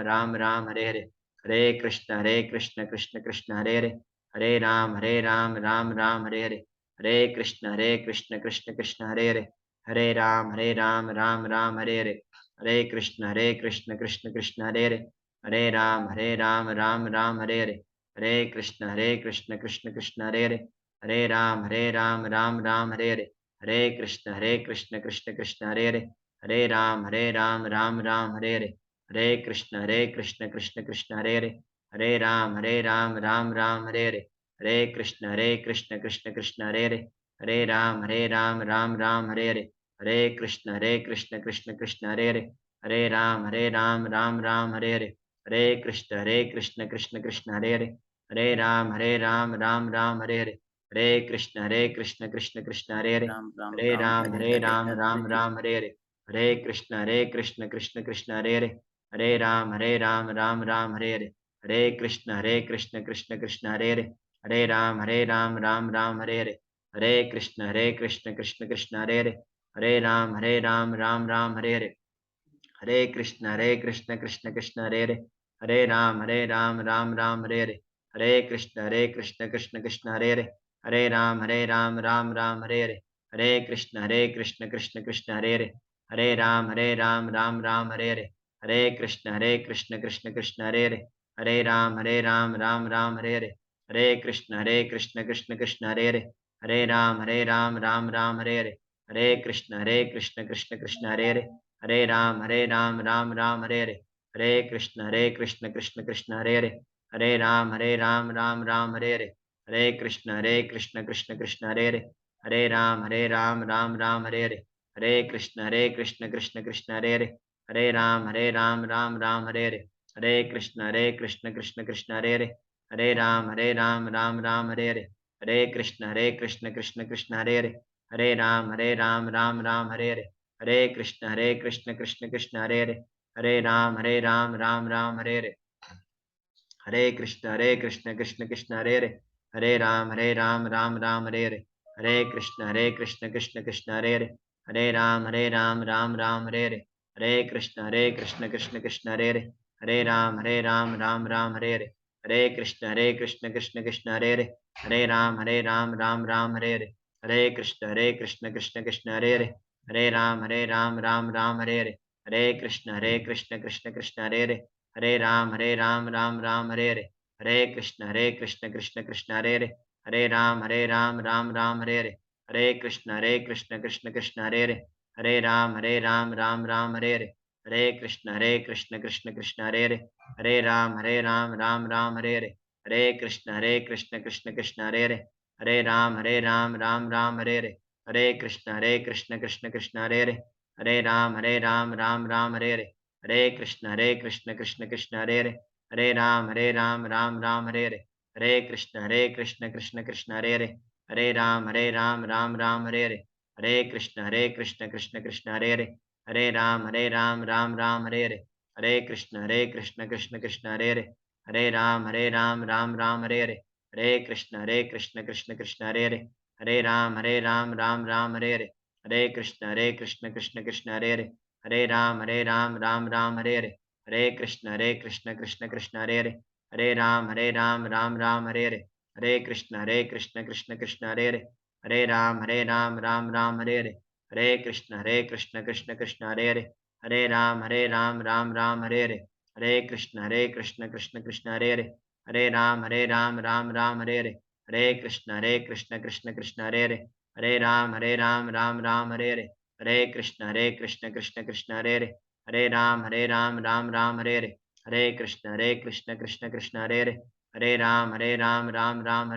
Ram Ram Hare Hare, Hare Krishna Krishna Krishna Hare Hare, Hare Ram Ram Ram Hare Hare, Hare Krishna Krishna Krishna Hare Hare, Hare Ram Ram Ram Hare Hare, Hare Krishna Krishna Krishna Hare Hare, Hare Ram Ram Ram Hare Hare, Hare Krishna Krishna Krishna Hare Hare, Hare Ram Ram Hare Hare, Hare Krishna Krishna Krishna Hare Hare, Hare Ram Ram Hare Hare, Hare Krishna Krishna Krishna Hare Hare, Hare Ram Ram Hare Hare, Hare Krishna Krishna Krishna Hare Hare, Hare Ram Ram Hare Hare, Hare Krishna Krishna Krishna Hare Hare, हरे राम राम राम हरे हरे, हरे कृष्ण कृष्ण कृष्ण हरे हरे, हरे राम राम हरे हरे, हरे कृष्ण कृष्ण कृष्ण हरे हरे, हरे राम राम हरे हरे, हरे कृष्ण कृष्ण कृष्ण हरे हरे, हरे राम राम हरे हरे, हरे कृष्ण कृष्ण कृष्ण हरे हरे, हरे राम राम हरे हरे, हरे कृष्ण कृष्ण कृष्ण हरे हरे, हरे राम राम हरे हरे, हरे कृष्ण कृष्ण कृष्ण हरे हरे, हरे राम राम हरे हरे, हरे कृष्ण कृष्ण कृष्ण हरे हरे, हरे राम राम हरे हरे, हरे कृष्ण कृष्ण कृष्ण हरे हरे, हरे राम राम हरे हरे, हरे कृष्ण कृष्ण कृष्ण हरे हरे, हरे राम राम हरे हरे, हरे कृष्ण कृष्ण कृष्ण हरे हरे, हरे राम राम हरे हरे, हरे कृष्ण कृष्ण कृष्ण हरे हरे, हरे राम राम हरे हरे, हरे कृष्ण कृष्ण कृष्ण हरे हरे, हरे राम राम हरे हरे, हरे कृष्ण कृष्ण कृष्ण हरे हरे, हरे राम राम हरे हरे, हरे कृष्ण कृष्ण कृष्ण हरे हरे, हरे राम राम हरे हरे, हरे कृष्ण कृष्ण कृष्ण हरे हरे, हरे राम राम हरे हरे, हरे कृष्ण कृष्ण कृष्ण हरे हरे, हरे राम राम हरे हरे, हरे कृष्ण कृष्ण कृष्ण हरे हरे, हरे राम राम हरे हरे, हरे कृष्ण कृष्ण कृष्ण हरे हरे, हरे राम राम हरे हरे, हरे कृष्ण कृष्ण कृष्ण हरे हरे, हरे राम राम हरे हरे, हरे कृष्ण कृष्ण कृष्ण हरे हरे, हरे राम राम हरे हरे, हरे कृष्ण कृष्ण कृष्ण हरे हरे, हरे राम राम हरे हरे, हरे कृष्ण कृष्ण कृष्ण हरे हरे, हरे राम राम हरे हरे, हरे कृष्ण कृष्ण कृष्ण हरे हरे, हरे राम राम हरे हरे, हरे कृष्ण कृष्ण कृष्ण हरे हरे, हरे राम राम हरे हरे, हरे कृष्ण कृष्ण कृष्ण हरे हरे, हरे राम राम हरे हरे, हरे कृष्ण कृष्ण कृष्ण हरे हरे, हरे राम राम हरे हरे, हरे कृष्ण कृष्ण कृष्ण हरे हरे, हरे राम राम हरे हरे, हरे कृष्ण कृष्ण कृष्ण हरे हरे, हरे राम राम हरे हरे, हरे कृष्ण कृष्ण कृष्ण हरे हरे, हरे राम राम हरे हरे, हरे कृष्ण कृष्ण कृष्ण हरे हरे, हरे राम राम हरे हरे, हरे कृष्ण कृष्ण कृष्ण हरे हरे, हरे राम राम हरे हरे, हरे कृष्ण कृष्ण कृष्ण हरे हरे, हरे राम राम हरे हरे, हरे कृष्ण कृष्ण कृष्ण हरे हरे, हरे राम राम हरे हरे, हरे कृष्ण कृष्ण कृष्ण हरे हरे, हरे राम राम हरे हरे, हरे कृष्ण कृष्ण कृष्ण हरे हरे, हरे राम राम हरे हरे, हरे कृष्ण कृष्ण कृष्ण हरे हरे, हरे राम राम हरे हरे, हरे कृष्ण कृष्ण कृष्ण हरे हरे, हरे राम राम हरे हरे, हरे कृष्ण कृष्ण कृष्ण हरे हरे, हरे राम राम हरे हरे, हरे कृष्ण कृष्ण कृष्ण हरे हरे, हरे राम राम हरे हरे, हरे कृष्ण कृष्ण कृष्ण हरे हरे, हरे राम राम हरे हरे, हरे कृष्ण कृष्ण कृष्ण हरे हरे, हरे राम राम हरे हरे, हरे कृष्ण कृष्ण कृष्ण हरे हरे, हरे राम राम हरे हरे, हरे कृष्ण कृष्ण कृष्ण हरे हरे, हरे राम राम हरे हरे, हरे कृष्ण कृष्ण कृष्ण हरे हरे, हरे राम राम हरे हरे, हरे कृष्ण कृष्ण कृष्ण हरे हरे, हरे राम राम हरे हरे, हरे कृष्ण कृष्ण कृष्ण हरे हरे, हरे राम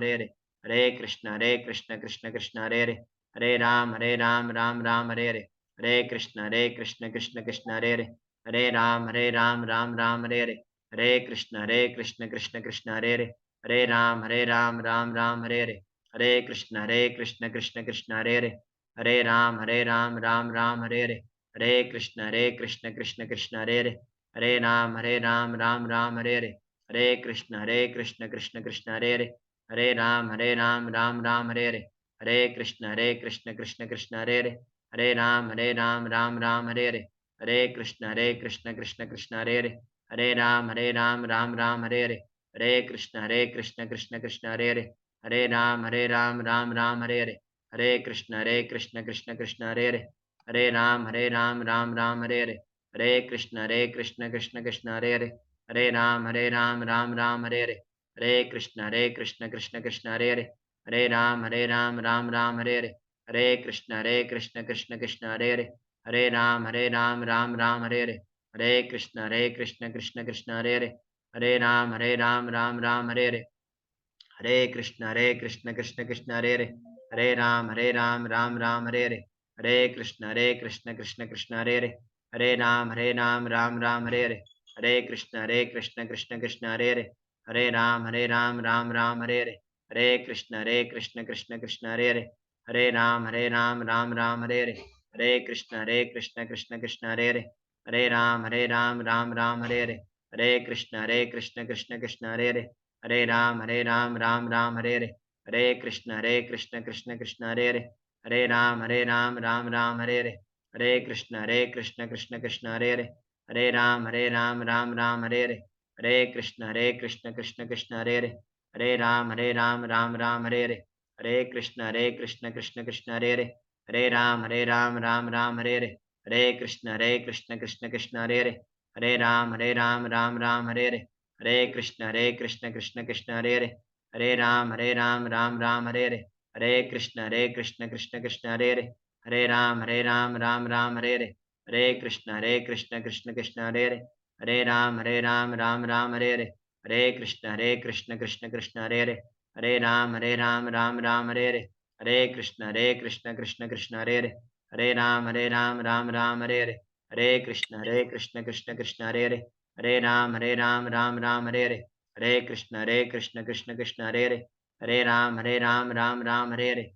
राम हरे हरे, हरे कृष्ण कृष्ण कृष्ण हरे हरे, हरे राम राम हरे हरे, हरे कृष्ण कृष्ण कृष्ण हरे हरे, हरे राम राम हरे हरे, हरे कृष्ण कृष्ण कृष्ण हरे हरे, हरे राम राम हरे हरे, हरे कृष्ण कृष्ण कृष्ण हरे हरे, हरे राम राम हरे हरे, हरे कृष्ण कृष्ण कृष्ण हरे हरे, हरे राम राम हरे हरे, हरे कृष्ण कृष्ण कृष्ण हरे हरे, हरे राम राम हरे हरे, हरे कृष्ण कृष्ण कृष्ण हरे हरे, हरे राम राम हरे हरे, हरे कृष्ण कृष्ण कृष्ण हरे हरे, हरे राम राम हरे हरे, हरे कृष्ण कृष्ण कृष्ण हरे हरे, हरे राम राम हरे हरे, हरे कृष्ण कृष्ण कृष्ण हरे हरे, हरे राम राम हरे हरे, हरे कृष्ण कृष्ण कृष्ण हरे हरे, हरे राम राम राम हरे हरे, हरे कृष्ण कृष्ण कृष्ण हरे हरे, हरे राम राम राम हरे हरे, हरे कृष्ण कृष्ण कृष्ण हरे हरे, हरे राम राम राम हरे हरे, हरे कृष्ण कृष्ण कृष्ण हरे हरे, हरे राम राम राम हरे हरे, हरे कृष्ण कृष्ण कृष्ण हरे हरे, हरे राम राम राम हरे हरे, हरे कृष्ण कृष्ण कृष्ण हरे हरे, हरे राम राम राम हरे हरे, हरे कृष्ण कृष्ण कृष्ण हरे हरे, हरे राम राम राम हरे हरे, हरे कृष्ण कृष्ण कृष्ण हरे हरे, हरे राम राम राम हरे हरे, हरे कृष्ण कृष्ण कृष्ण हरे हरे, हरे राम राम राम हरे हरे, हरे कृष्ण कृष्ण कृष्ण हरे हरे, हरे राम राम राम हरे हरे, हरे कृष्ण कृष्ण कृष्ण हरे हरे, हरे राम राम राम हरे हरे, हरे कृष्ण कृष्ण कृष्ण हरे हरे, हरे राम राम राम हरे हरे, हरे कृष्ण कृष्ण कृष्ण हरे हरे, हरे राम राम राम हरे हरे, हरे कृष्ण कृष्ण कृष्ण हरे हरे, हरे राम राम राम हरे हरे, हरे कृष्ण कृष्ण कृष्ण हरे हरे, हरे राम राम राम हरे हरे, हरे कृष्ण कृष्ण कृष्ण हरे हरे, हरे राम राम राम हरे हरे, हरे कृष्ण कृष्ण कृष्ण हरे हरे, हरे राम राम राम हरे हरे, हरे कृष्ण कृष्ण कृष्ण हरे हरे, हरे राम राम राम हरे हरे, हरे कृष्ण कृष्ण कृष्ण हरे हरे, हरे राम राम राम हरे हरे, हरे कृष्ण कृष्ण कृष्ण हरे हरे, हरे राम राम राम हरे हरे, हरे कृष्ण कृष्ण कृष्ण हरे हरे, हरे राम राम राम हरे हरे,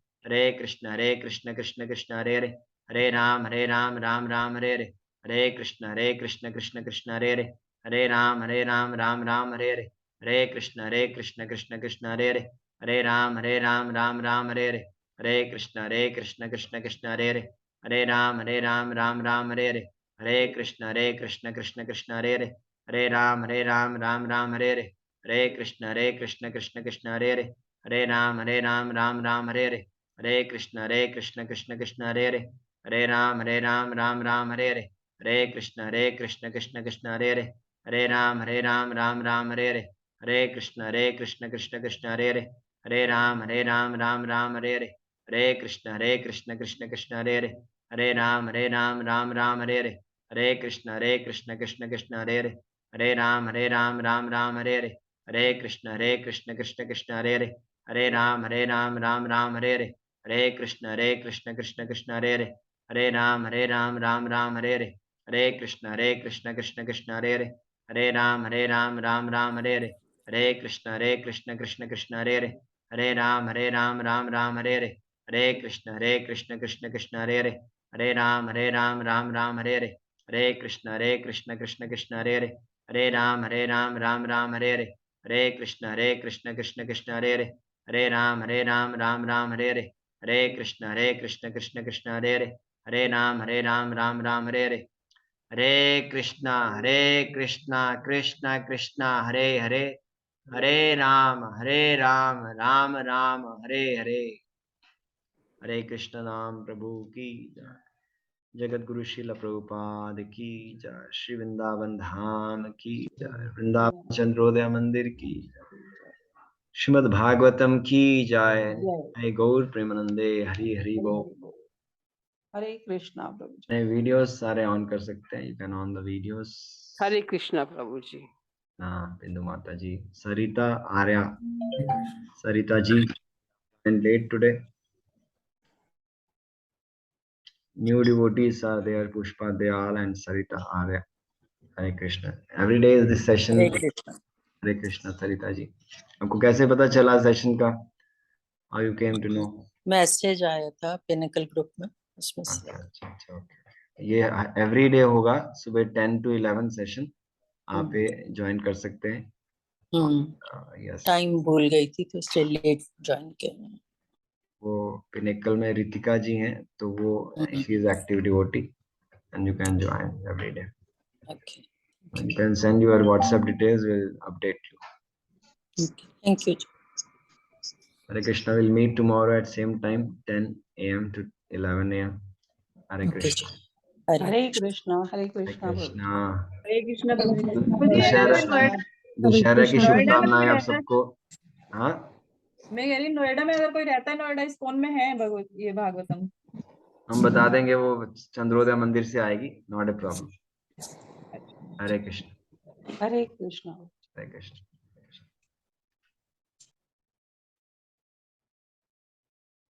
हरे कृष्ण कृष्ण कृष्ण हरे हरे, हरे राम राम राम हरे हरे, हरे कृष्ण कृष्ण कृष्ण हरे हरे, हरे राम राम राम हरे हरे, हरे कृष्ण कृष्ण कृष्ण हरे हरे, हरे राम राम राम हरे हरे, हरे कृष्ण कृष्ण कृष्ण हरे हरे, हरे राम राम राम हरे हरे, हरे कृष्ण कृष्ण कृष्ण हरे हरे, हरे राम राम राम हरे हरे, हरे कृष्ण कृष्ण कृष्ण हरे हरे, हरे राम राम राम हरे हरे, हरे कृष्ण कृष्ण कृष्ण हरे हरे, हरे राम राम राम हरे हरे, हरे कृष्ण कृष्ण कृष्ण हरे हरे, हरे राम राम राम हरे हरे, हरे कृष्ण कृष्ण कृष्ण हरे हरे, हरे राम राम राम हरे हरे, हरे कृष्ण कृष्ण कृष्ण हरे हरे, हरे राम राम राम हरे हरे, हरे कृष्ण कृष्ण कृष्ण हरे हरे, हरे राम राम राम हरे हरे, हरे कृष्ण कृष्ण कृष्ण हरे हरे, हरे राम राम राम हरे हरे, हरे कृष्ण कृष्ण कृष्ण हरे हरे, हरे राम राम राम हरे हरे, हरे कृष्ण कृष्ण कृष्ण हरे हरे, हरे राम राम राम हरे हरे, हरे कृष्ण कृष्ण कृष्ण हरे हरे, हरे राम राम राम हरे हरे, हरे कृष्ण कृष्ण कृष्ण हरे हरे, हरे राम राम राम हरे हरे, हरे कृष्णा कृष्णा कृष्णा हरे हरे, हरे राम राम राम हरे हरे, हरे कृष्ण नाम प्रभु की जय, जगत गुरु श्रील प्रभुपाद की जय, श्री वृंदावन धाम की जय, वृंदावन चंद्रोदय मंदिर की जय, श्रीमद् भागवतम की जय, हरे गौर प्रेमानंदे हरि हरि बोल। हरे कृष्णा प्रभु जी। नए वीडियोस सारे ऑन कर सकते हैं, you can on the videos. Hare Krishna प्रभु जी। हाँ, बिंदु माता जी, सरिता Arya, Sarita ji and late today. New devotees are there, Pushpa Dayal and Sarita Arya. Hare Krishna. Every day is this session. Hare Krishna. Hare Krishna, Sarita जी। आपको कैसे पता चला सेशन का? How you came to know? Message आया था पिनेकल ग्रुप में, उसमें से। अच्छा। ये एवरी डे होगा, सुबह 10 to 11 सेशन आप ज्वाइन कर सकते हैं। यस, टाइम भूल गई थी तो इसलिए लेट ज्वाइन किया। वो पिनेकल में रितिका जी हैं, तो वो she is active devotee and you can join every day. Okay, You can send your WhatsApp details, we'll update you. Thank you. Hare Krishna, will meet tomorrow at same time, 10 a.m. to 11 a.m. Hare Krishna. Hare Krishna Hare Prabhu ji. Krishna. हरे कृष्ण प्रभु जी। प्रभु जी, हरे दशहरा कृष्णा। हरे दशहरा की कृष्ण। नोएडा में कोई शुभकामनाएं आप रहता है? सबको। हाँ, मैं कह रही हूँ, नोएडा में अगर कोई रहता है, नोएडा इस कौन में है ये भागवतम? हम बता देंगे, वो चंद्रोदय मंदिर से आएगी, not a problem. Hare Krishna. Hare Krishna. Hare Krishna.